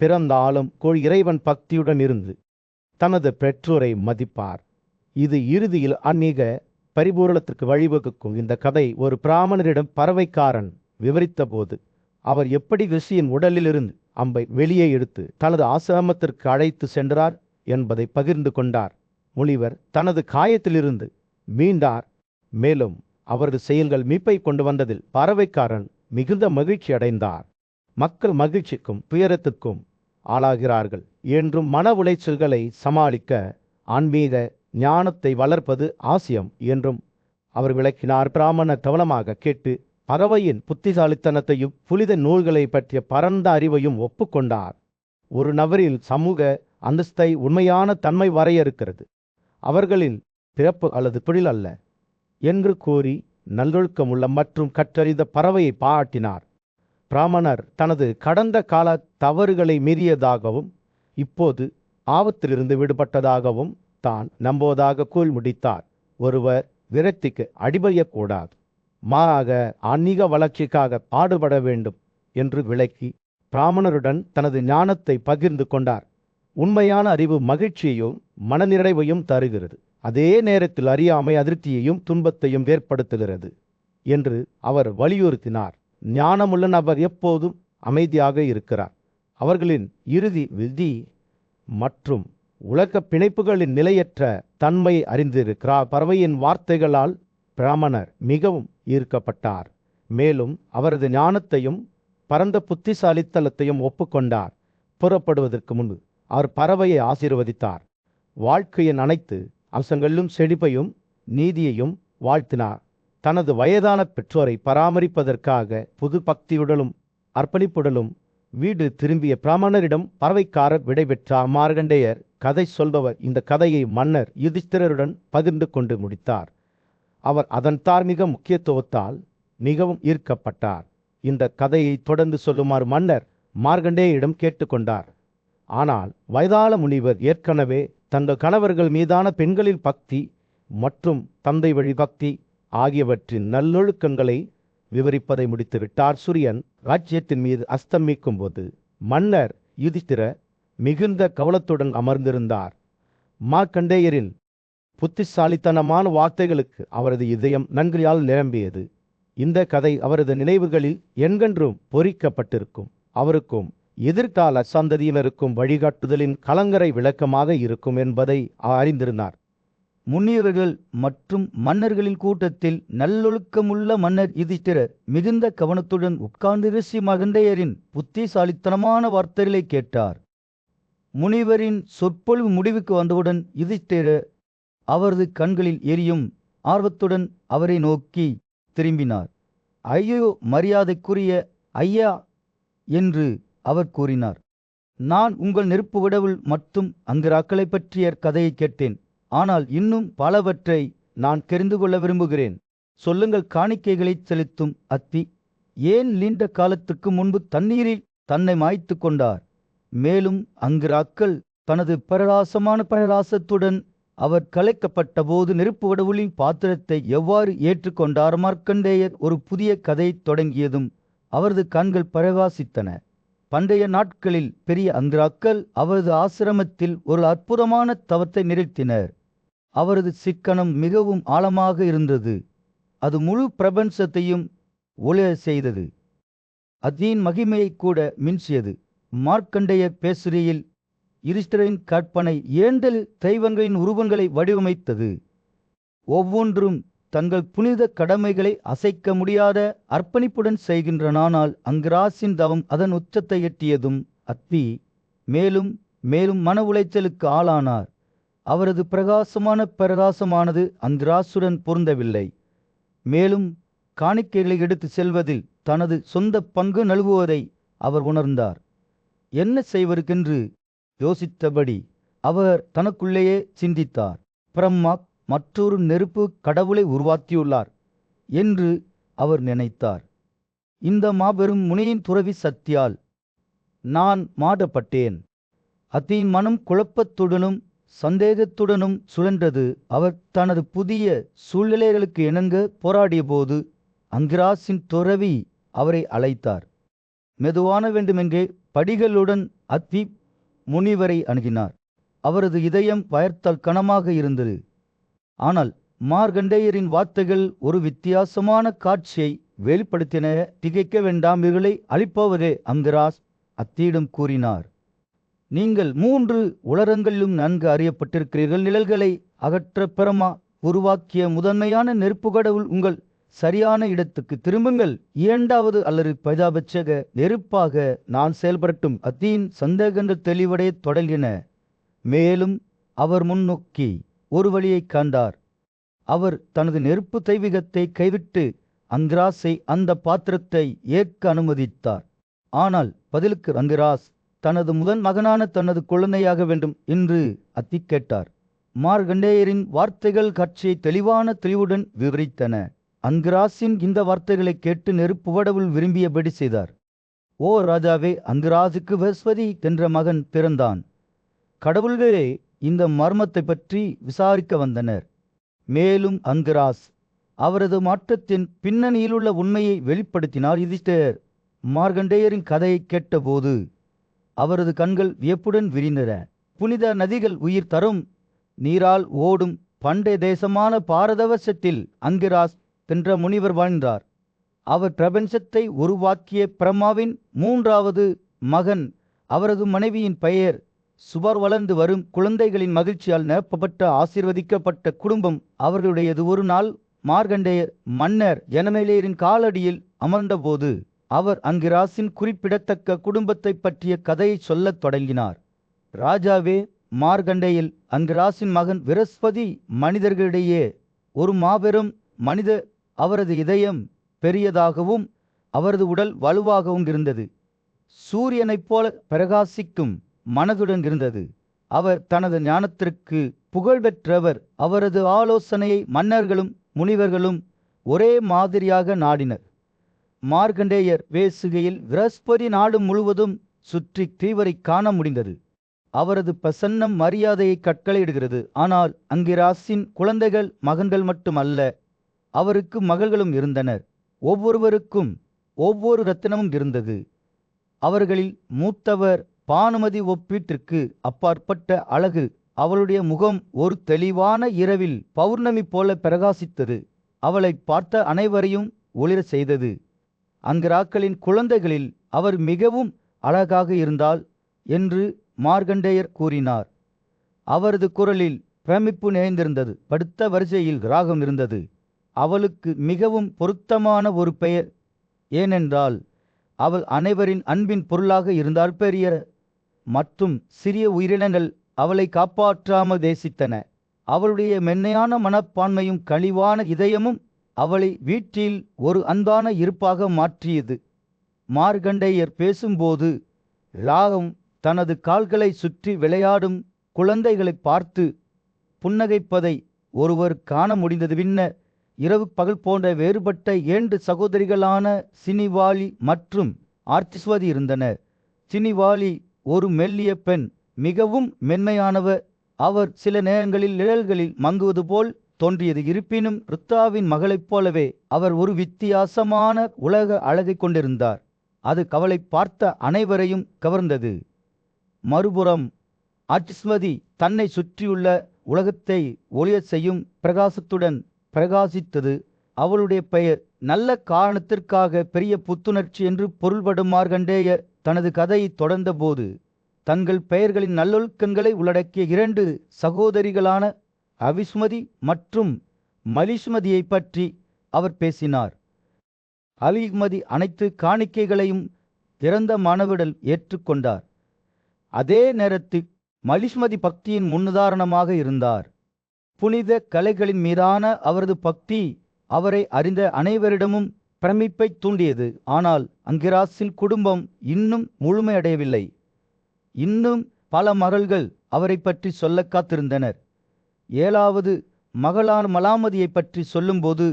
பிறந்தாலும் இறைவன் பக்தியுடன் இருந்து தனது பெற்றோரை மதிப்பார். இது இறுதியில் ஆன்மீக பரிபூரணத்திற்கு வழிவகுக்கும். இந்த கதை ஒரு பிராமணரிடம் பறவைக்காரன் விவரித்த போது அவர் எப்படி ரிஷியின் உடலிலிருந்து அம்பை வெளியே எடுத்து தனது ஆசிரமத்திற்கு அழைத்து சென்றார் என்பதை பகிர்ந்து கொண்டார். முனிவர் தனது காயத்திலிருந்து மீண்டார். மேலும் அவரது செயல்கள் மீட்பை கொண்டு வந்ததில் பறவைக்காரன் மிகுந்த மகிழ்ச்சி அடைந்தார். மக்கள் மகிழ்ச்சிக்கும் துயரத்துக்கும் ஆளாகிறார்கள் என்றும் மன உளைச்சல்களை சமாளிக்க ஆன்மீக ஞானத்தை வளர்ப்பது அவசியம் என்றும் அவர் விளக்கினார். பிராமணர் கவனமாக கேட்டு பறவையின் புத்திசாலித்தனத்தையும் புனித நூல்களை பற்றிய பரந்த அறிவையும் ஒப்புக்கொண்டார். ஒரு நபரில் சமூக அந்தஸ்தை உண்மையான தன்மை வரையறுக்கிறது, அவர்களின் பிறப்பு அல்லது தொழில் அல்ல என்று கூறி நல்லொழுக்கமுள்ள மற்றும் கற்றறிந்த பறவையை பாராட்டினார். பிராமணர் தனது கடந்த கால தவறுகளை மீறியதாகவும் இப்போது ஆபத்திலிருந்து விடுபட்டதாகவும் தான் நம்புவதாக கூறி முடித்தார். ஒருவர் விரக்திக்கு அடிபயக்கூடாது, மாறாக ஆன்மீக வளர்ச்சிக்காக பாடுபட வேண்டும் என்று விளக்கி பிராமணருடன் தனது ஞானத்தை பகிர்ந்து கொண்டார். உண்மையான அறிவு மகிழ்ச்சியையும் மனநிறைவையும் தருகிறது, அதே நேரத்தில் அறியாமை அதிருப்தியையும் துன்பத்தையும் ஏற்படுத்துகிறது என்று அவர் வலியுறுத்தினார். ஞானமுள்ள நபர் எப்போதும் அமைதியாக இருக்கிறார். அவர்களின் இறுதி விதி மற்றும் உலக பிணைப்புகளின் நிலையற்ற தன்மை அறிந்திருக்கிறார். பறவையின் வார்த்தைகளால் பிராமணர் மிகவும் ஈர்க்கப்பட்டார். மேலும் அவரது ஞானத்தையும் பரந்த புத்திசாலித்தனத்தையும் ஒப்புக்கொண்டார். புறப்படுவதற்கு முன்பு அவர் பறவையை ஆசீர்வதித்தார். வாழ்க்கையின் அனைத்து அம்சங்களிலும் செழிப்பையும் நீதியையும் வாழ்த்தினார். தனது வயதான பெற்றோரை பராமரிப்பதற்காக புது பக்தியுடனும் அர்ப்பணிப்புடனும் வீடு திரும்பிய பிராமணரிடம் பறவைக்காரர் விடைபெற்றார். மார்கண்டேயர் கதை சொல்பவர் இந்த கதையை மன்னர் யுதிஷ்டிரருடன் பகிர்ந்து கொண்டு முடித்தார். அவர் அதன் தார்மீக முக்கியத்துவத்தால் மிகவும் ஈர்க்கப்பட்டார். இந்த கதையை தொடர்ந்து சொல்லுமாறு மன்னர் மார்கண்டேயரிடம் கேட்டுக்கொண்டார். ஆனால் வயதான முனிவர் ஏற்கனவே தங்கள் கணவர்கள் மீதான பெண்களின் பக்தி மற்றும் தந்தை வழி பக்தி ஆகியவற்றின் நல்லொழுக்கங்களை விவரிப்பதை முடித்துவிட்டார். சூரியன் ராஜ்யத்தின் மீது அஸ்தமிக்கும் போது மன்னர் யுதிஷ்டிர மிகுந்த கவலத்துடன் அமர்ந்திருந்தார். மார்க்கண்டேயரின் புத்திசாலித்தனமான வார்த்தைகளுக்கு அவரது இதயம் நன்றியால் நிரம்பியது. இந்த கதை அவரது நினைவுகளில் எங்கென்றும் பொறிக்கப்பட்டிருக்கும். அவருக்கும் எதிர்கால சந்ததியினருக்கும் வழிகாட்டுதலின் கலங்கரை விளக்கமாக இருக்கும் என்பதை அறிந்திருந்தார். முனிவர்கள் மற்றும் மன்னர்களின் கூட்டத்தில் நல்லொழுக்கமுள்ள மன்னர் யுதிஷ்டிரர் மிகுந்த கவனத்துடன் உட்கார்ந்து ரிஷி மார்க்கண்டேயரின் புத்திசாலித்தனமான வார்த்தைகளை கேட்டார். முனிவரின் சொற்பொழிவு முடிவுக்கு வந்தவுடன் யுதிஷ்டிரர் அவரது கண்களில் எரியும் ஆர்வத்துடன் அவரை நோக்கி திரும்பினார். ஐயோ, மரியாதைக்குரிய ஐயா என்று அவர் கூறினார். நான் உங்கள் நெருப்பு கடவுள் மற்றும் அங்கிராக்களை பற்றிய கதையை கேட்டேன். ஆனால் இன்னும் பலவற்றை நான் தெரிந்து கொள்ள விரும்புகிறேன். சொல்லுங்கள், காணிக்கைகளை செலுத்தும் அத்தி ஏன் நீண்ட காலத்துக்கு முன்பு தண்ணீரில் தன்னை மாய்த்து கொண்டார்? மேலும் அங்கிராக்கள் தனது பிரகாசத்துடன் அவர் கலைக்கப்பட்ட போது நெருப்பு கடவுளின் பாத்திரத்தை எவ்வாறு ஏற்றுக்கொண்டார்? மார்க்கண்டேயர் ஒரு புதிய கதை தொடங்கியதும் அவரது கண்கள் பிரகாசித்தன. பண்டைய நாட்களில் பெரிய அங்கிராக்கள் அவரது ஆசிரமத்தில் ஒரு அற்புதமான தவத்தை நிறுத்தினர். அவரது சிக்கனம் மிகவும் ஆழமாக இருந்தது. அது முழு பிரபஞ்சத்தையும் ஒளிர செய்தது. அதன் மகிமையை கூட மிஞ்சியது. மார்க்கண்டேயர் பேசுகையில் யுதிஷ்டிரரின் கற்பனை ஏண்டல் தெய்வங்களின் உருவங்களை வடிவமைத்தது. ஒவ்வொன்றும் தங்கள் புனித கடமைகளை அசைக்க முடியாத அர்ப்பணிப்புடன் செய்கின்றனால் அங்கிராசின் தவம் அதன் உச்சத்தை எட்டியதும் அத்தி மேலும் மேலும் மன உளைச்சலுக்கு ஆளானார். அவரது பிரகாசமான பிரகாசமானது அங்கிராசுடன் பொருந்தவில்லை. மேலும் காணிக்கைகளை எடுத்து செல்வதில் தனது சொந்த பங்கு நல்குவதை அவர் உணர்ந்தார். என்ன செய்வதற்கென்று யோசித்தபடி அவர் தனக்குள்ளேயே சிந்தித்தார். பிரம்மா மற்றொரு நெருப்பு கடவுளை உருவாக்கியுள்ளார் என்று அவர் நினைத்தார். இந்த மாபெரும் முனியின் துறவி சக்தியால் நான் மாற்றப்பட்டேன். அத்தியின் மனம் குழப்பத்துடனும் சந்தேகத்துடனும் சுழன்றது. அவர் தனது புதிய சூழ்நிலைகளுக்கு இணங்க போராடிய போது அங்கிராசின் துறவி அவரை அழைத்தார். மெதுவான வேண்டுமென்றே படிகளுடன் அத்தி முனிவரை அணுகினார். அவரது இதயம் பயத்தால் கனமாக இருந்தது. ஆனால் மார்கண்டேயரின் வார்த்தைகள் ஒரு வித்தியாசமான காட்சியை வெளிப்படுத்தின. திகைக்க வேண்டாம், இவர்களை அழிப்பவரே அங்கிராஸ் அத்தியிடம் கூறினார். நீங்கள் 3 உலகங்களிலும் நன்கு அறியப்பட்டிருக்கிறீர்கள். நிழல்களை அகற்ற பிரம்மா உருவாக்கிய முதன்மையான நெருப்பு கடவுள் உங்கள் சரியான இடத்துக்கு திரும்புங்கள். 2வது அல்லது பரிதாபட்சக நெருப்பாக நான் செயல்படட்டும். அத்தியின் சந்தேகங்கள் தெளிவடைய தொடங்கின. மேலும் அவர் முன்னோக்கி ஒரு வழியை கண்டார். அவர் தனது நெருப்பு தெய்வீகத்தை கைவிட்டு அங்கிராஸை அந்த பாத்திரத்தை ஏற்க அனுமதித்தார். ஆனால் பதிலுக்கு அங்கிராஸ் தனது முதன் மகனான தனது குழந்தையாக வேண்டும் என்று அத்தி கேட்டார். மார்கண்டேயரின் வார்த்தைகள் காட்சியை தெளிவான தெளிவுடன் விவரித்தன. அங்கிராஸின் இந்த வார்த்தைகளை கேட்டு நெருப்பு கடவுள் விரும்பியபடி செய்தார். ஓ ராஜாவே, அங்கிராஸுக்கு பஸ்வதி என்ற மகன் பிறந்தான். கடவுள்களே இந்த மர்மத்தை பற்றி விசாரிக்க வந்தனர். மேலும் அங்கிராஸ் அவரது மாற்றத்தின் பின்னணியிலுள்ள உண்மையை வெளிப்படுத்தினார். யுதிஷ்டிரர் மார்கண்டேயரின் கதையை கேட்டபோது அவரது கண்கள் வியப்புடன் விரிந்தன. புனித நதிகள் உயிர் தரும் நீரால் ஓடும் பண்டைய தேசமான பாரதவசத்தில் அங்கிராஸ் என்ற முனிவர் வாழ்ந்தார். அவர் பிரபஞ்சத்தை உருவாக்கிய பிரம்மாவின் 3வது மகன். அவரது மனைவியின் பெயர் சுபர். வளர்ந்து வரும் குழந்தைகளின் மகிழ்ச்சியால் நிரப்பப்பட்ட ஆசீர்வதிக்கப்பட்ட குடும்பம் அவர்களுடையது. ஒரு நாள் மார்கண்டேயர் மன்னர் ஜனமேலேயரின் காலடியில் அமர்ந்தபோது அவர் அங்கிராஸின் குறிப்பிடத்தக்க குடும்பத்தை பற்றிய கதையை சொல்லத் தொடங்கினார். ராஜாவே, மார்கண்டேயில் அங்கிராஸின் மகன் விரஸ்பதி மனிதர்களிடையே ஒரு மாபெரும் மனிதர். அவரது இதயம் பெரியதாகவும் அவரது உடல் வலுவாகவும் இருந்தது. சூரியனைப் போல பிரகாசிக்கும் மனதுடன் இருந்தது. அவர் தனது ஞானத்திற்கு புகழ் பெற்றவர். அவரது ஆலோசனையை மன்னர்களும் முனிவர்களும் ஒரே மாதிரியாக நாடினர். மார்கண்டேயர் பேசுகையில் விரஸ்பதி நாடு முழுவதும் சுற்றி தீவரை காண முடிந்தது. அவரது பிரசன்னம் மரியாதையை கட்டளையிடுகிறது. ஆனால் அங்கிராஸின் குழந்தைகள் மகன்கள் மட்டுமல்ல, அவருக்கு மகள்களும் இருந்தனர். ஒவ்வொருவருக்கும் ஒவ்வொரு ரத்தினமும் இருந்தது. அவர்களில் மூத்தவர் பானுமதி ஒப்பீட்டிற்கு அப்பாற்பட்ட அழகு. அவளுடைய முகம் ஒரு தெளிவான இரவில் பௌர்ணமி போல பிரகாசித்தது. அவளை பார்த்த அனைவரையும் ஒளிர செய்தது. அங்கிராக்களின் குழந்தைகளில் அவர் மிகவும் அழகாக இருந்தாள் என்று மார்கண்டேயர் கூறினார். அவரது குரலில் பிரமிப்பு நிறைந்திருந்தது. படுத்த வரிசையில் ராகம் இருந்தது. அவளுக்கு மிகவும் பொருத்தமான ஒரு பெயர். ஏனென்றால் அவள் அனைவரின் அன்பின் பொருளாக இருந்தால். பெரிய மற்றும் சிறிய உயிரினங்கள் அவளை காப்பாற்றாமல் தேசித்தன. அவளுடைய மென்மையான மனப்பான்மையும் கனிவான இதயமும் அவளை வீட்டில் ஒரு அன்பான இருப்பாக மாற்றியது. மார்கண்டேயர் பேசும்போது ராகம் தனது கால்களை சுற்றி விளையாடும் குழந்தைகளை பார்த்து புன்னகைப்பதை ஒருவர் காண முடிந்தது. பின்னர் இரவு பகல் போன்ற வேறுபட்ட 2 சகோதரிகளான சினிவாலி மற்றும் ஆர்த்திஸ்வதி இருந்தனர். சினிவாலி ஒரு மெல்லிய பெண், மிகவும் மென்மையானவர். அவர் சில நேரங்களில் நிழல்களில் மங்குவது போல் தோன்றியது. இருப்பினும் ருத்தாவின் மகளைப் போலவே அவர் ஒரு வித்தியாசமான உலக அழகை கொண்டிருந்தார். அது அவளை பார்த்த அனைவரையும் கவர்ந்தது. மறுபுறம் ஆர்த்திஸ்வதி தன்னை சுற்றியுள்ள உலகத்தை ஒளியச் செய்யும் பிரகாசத்துடன் பிரகாசித்தது. அவளுடைய பெயர் நல்ல காரணத்திற்காக பெரிய புத்துணர்ச்சி என்று பொருள்படும். மார்கண்டேயர் தனது கதையை தொடர்ந்தபோது தங்கள் பெயர்களின் நல்லொழுக்கங்களை உள்ளடக்கிய 2 சகோதரிகளான அவிஸ்மதி மற்றும் மலிஷ்மதியை பற்றி அவர் பேசினார். அலிமதி அனைத்து காணிக்கைகளையும் திறந்த மனவுடன் ஏற்றுக்கொண்டார். அதே நேரத்தில் மலிஷ்மதி பக்தியின் முன்னுதாரணமாக இருந்தார். புனித கலைகளின் மீதான அவரது பக்தி அவரை அறிந்த அனைவரிடமும் பிரமிப்பை தூண்டியது. ஆனால் அங்கிராஸின் குடும்பம் இன்னும் முழுமையடையவில்லை. இன்னும் பல மகள்கள் அவரை பற்றி சொல்ல காத்திருந்தனர். 7வது மகளான மலாமதியை பற்றி சொல்லும்போது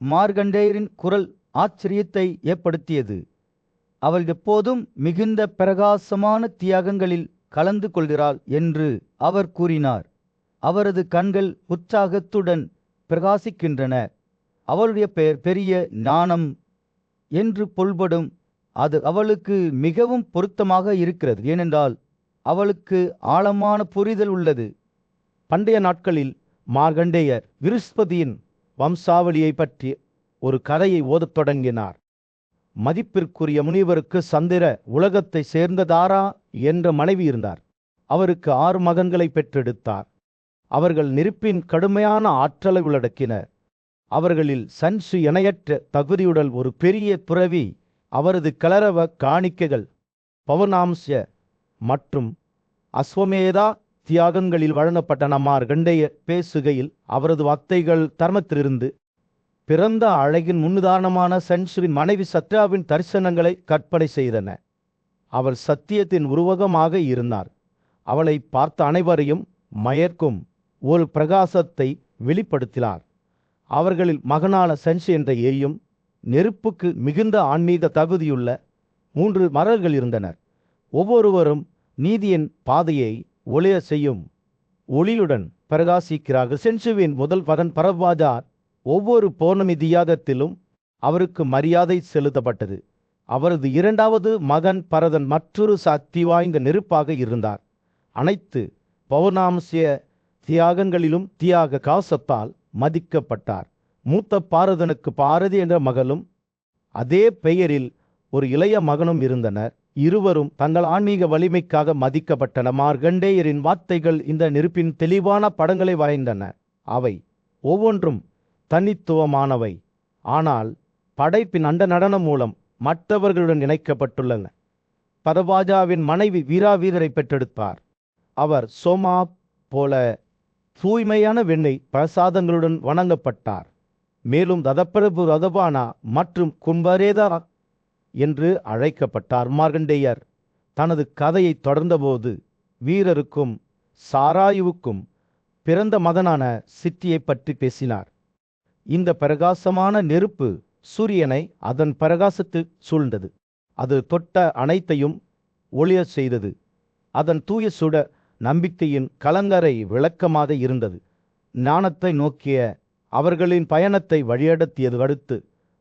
மார்கண்டேயரின் குரல் ஆச்சரியத்தை ஏற்படுத்தியது. அவள் எப்போதும் மிகுந்த பிரகாசமான தியாகங்களில் கலந்து கொள்கிறாள் என்று அவர் கூறினார். அவரது கண்கள் உற்சாகத்துடன் பிரகாசிக்கின்றன. அவளுடைய பெயர் பெரிய ஞானம் என்று பொருள்படும். அது அவளுக்கு மிகவும் பொருத்தமாக இருக்கிறது, ஏனென்றால் அவளுக்கு ஆழமான புரிதல் உள்ளது. பண்டைய நாட்களில் மார்கண்டேயர் விருஸ்பதியின் வம்சாவளியை பற்றி ஒரு கதையை ஓதத் தொடங்கினார். மதிப்பிற்குரிய முனிவருக்கு சந்திர உலகத்தை சேர்ந்ததாரா என்ற மனைவி இருந்தார். அவருக்கு 6 மகன்களை பெற்றெடுத்தார். அவர்கள் நெருப்பின் கடுமையான ஆற்றலை உள்ளடக்கினர். அவர்களில் சன்சு இணையற்ற தகுதியுடன் ஒரு பெரிய துறவி அவரது கலரவ காணிக்கைகள் பவனாம்ச மற்றும் அஸ்வமேதா தியாகங்களில் வழங்கப்பட்ட மார்கண்டேயர் பேசுகையில் அவரது வார்த்தைகள் தர்மத்திலிருந்து பிறந்த அழகின் முன்னுதாரணமான சன்சுவின் மனைவி சத்யாவின் தரிசனங்களை கற்பனை செய்தன. அவள் சத்தியத்தின் உருவகமாக இருந்தார். அவளை பார்த்த அனைவரையும் மயக்கும் ஒரு பிரகாசத்தை வெளிப்படுத்தினார். அவர்களில் மகனான சன்சு என்ற ஏயும் நெருப்புக்கு மிகுந்த ஆன்மீக தகுதியுள்ள 3 மரங்கள் இருந்தனர். ஒவ்வொருவரும் நீதியின் பாதையை ஒளிய செய்யும் ஒளியுடன் பிரகாசிக்கிறார்கள். சென்சுவின் முதல் மகன் பரவாஜார் ஒவ்வொரு பௌர்ணமி தியாகத்திலும் அவருக்கு மரியாதை செலுத்தப்பட்டது. அவரது 2வது மகன் பரதன் மற்றொரு சக்தி வாய்ந்த நெருப்பாக இருந்தார். அனைத்து பௌர்ணாம்சிய தியாகங்களிலும் தியாக காசத்தால் மதிக்கப்பட்டார். மூத்த பாரதனுக்கு பாரதி என்ற மகளும் அதே பெயரில் ஒரு இளைய மகனும் இருந்தனர். இருவரும் தங்கள் ஆன்மீக வலிமைக்காக மதிக்கப்பட்டன. மார்கண்டேயரின் வார்த்தைகள் இந்த நெருப்பின் தெளிவான படங்களை வரைந்தன. அவை ஒவ்வொன்றும் தனித்துவமானவை, ஆனால் படைப்பின் அண்ட நடனம் மூலம் மற்றவர்களுடன் இணைக்கப்பட்டுள்ளன. பரவாஜாவின் மனைவி வீராவீரரை பெற்றெடுத்தார். அவர் சோமா போல தூய்மையான வெண்ணெய் பிரசாதங்களுடன் வணங்கப்பட்டார். மேலும் ததப்பிரபு ரதபானா மற்றும் கும்பரேதா என்று அழைக்கப்பட்டார். மார்கண்டேயர் தனது கதையை தொடர்ந்தபோது வீரருக்கும் சாராயுவுக்கும் பிறந்த மகனான சித்தியை பற்றி பேசினார். இந்த பிரகாசமான நெருப்பு சூரியனை அதன் பிரகாசத்தில் சூழ்ந்தது. அது தொட்ட அனைத்தையும் ஒளிய செய்தது. அதன் தூய சுட நம்பிக்கையின் கலங்கரை விளக்கமாக இருந்தது. ஞானத்தை நோக்கிய அவர்களின் பயணத்தை வழியடத்தியது. அடுத்து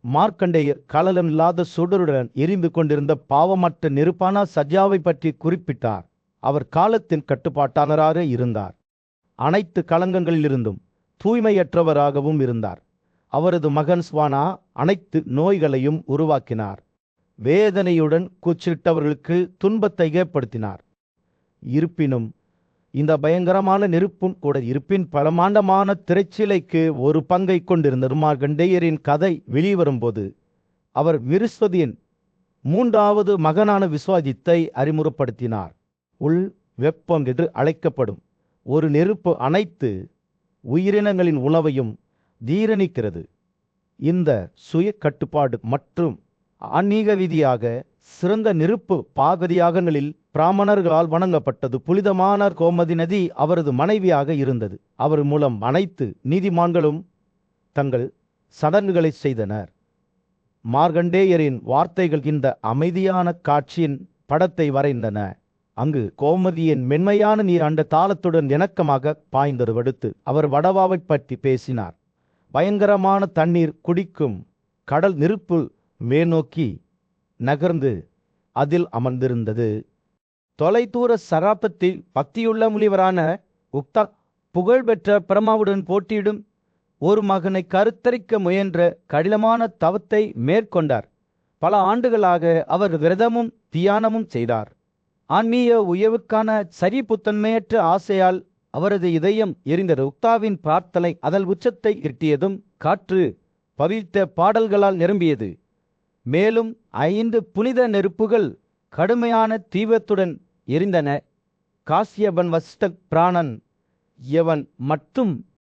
மார்க்கண்டேயர் கலலமில்லாத சுடருடன் எரிந்து கொண்டிருந்த பாவமற்ற நெருப்பான சஜ்யாவை பற்றி குறிப்பிட்டார். அவர் காலத்தின் கட்டுப்பாட்டாளராக இருந்தார். அனைத்து களங்கங்களிலிருந்தும் தூய்மையற்றவராகவும் இருந்தார். அவரது மகன் ஸ்வானா அனைத்து நோய்களையும் உருவாக்கினார். வேதனையுடன் கூச்சிட்டவர்களுக்கு துன்பத்தை ஏற்படுத்தினார். இருப்பினும் இந்த பயங்கரமான நெருப்பும் கூட இருப்பின் பலமாண்டமான திரைச்சிலைக்கு ஒரு பங்கை கொண்டிருந்த மார்கண்டேயரின் கதை வெளிவரும்போது அவர் விருஸ்வதியின் 3வது மகனான விஸ்வாஜித்தை அறிமுகப்படுத்தினார். உள் வெப்பம் என்று அழைக்கப்படும் ஒரு நெருப்பு அனைத்து உயிரினங்களின் உணவையும் தீரணிக்கிறது. இந்த சுய கட்டுப்பாடு மற்றும் ஆன்மீக விதியாக சிறந்த நெருப்பு பாகதியாகங்களில் பிராமணர்களால் வணங்கப்பட்டது. புனிதமான கோமதி நதி அவரது மனைவியாக இருந்தது. அவர் மூலம் அனைத்து நீதிமான்களும் தங்கள் சடங்குகளை செய்தனர். மார்கண்டேயரின் வார்த்தைகள் இந்த அமைதியான காட்சியின் படத்தை வரைந்தன. அங்கு கோமதியின் மென்மையான நீர் அந்த தாளத்துடன் இணக்கமாக பாய்ந்தது. அடுத்து அவர் வடவாவை பற்றி பேசினார். பயங்கரமான தண்ணீர் குடிக்கும் கடல் நெருப்பு மேல்நோக்கி நகர்ந்து அதில் அமர்ந்திருந்தது. தொலைதூர சராபத்தில் பக்தியுள்ள முனிவரான உக்தா புகழ்பெற்ற பிரம்மாவுடன் போட்டியிடும் ஒரு மகனை கருத்தரிக்க முயன்ற கடினமான தவத்தை மேற்கொண்டார். பல ஆண்டுகளாக அவர் விரதமும் தியானமும் செய்தார். ஆன்மீக உயர்வுக்கான சரிப்புத்தன்மையற்ற ஆசையால் அவரது இதயம் எரிந்தது. உக்தாவின் பிரார்த்தனை அதன் உச்சத்தை எட்டியதும் காற்று பவித்த பாடல்களால் நிரம்பியது. மேலும் 5 புனித நெருப்புகள் கடுமையான தீபத்துடன் எரிந்தன. காசியபன் வஸ்ட பிராணன் எவன் மற்றும்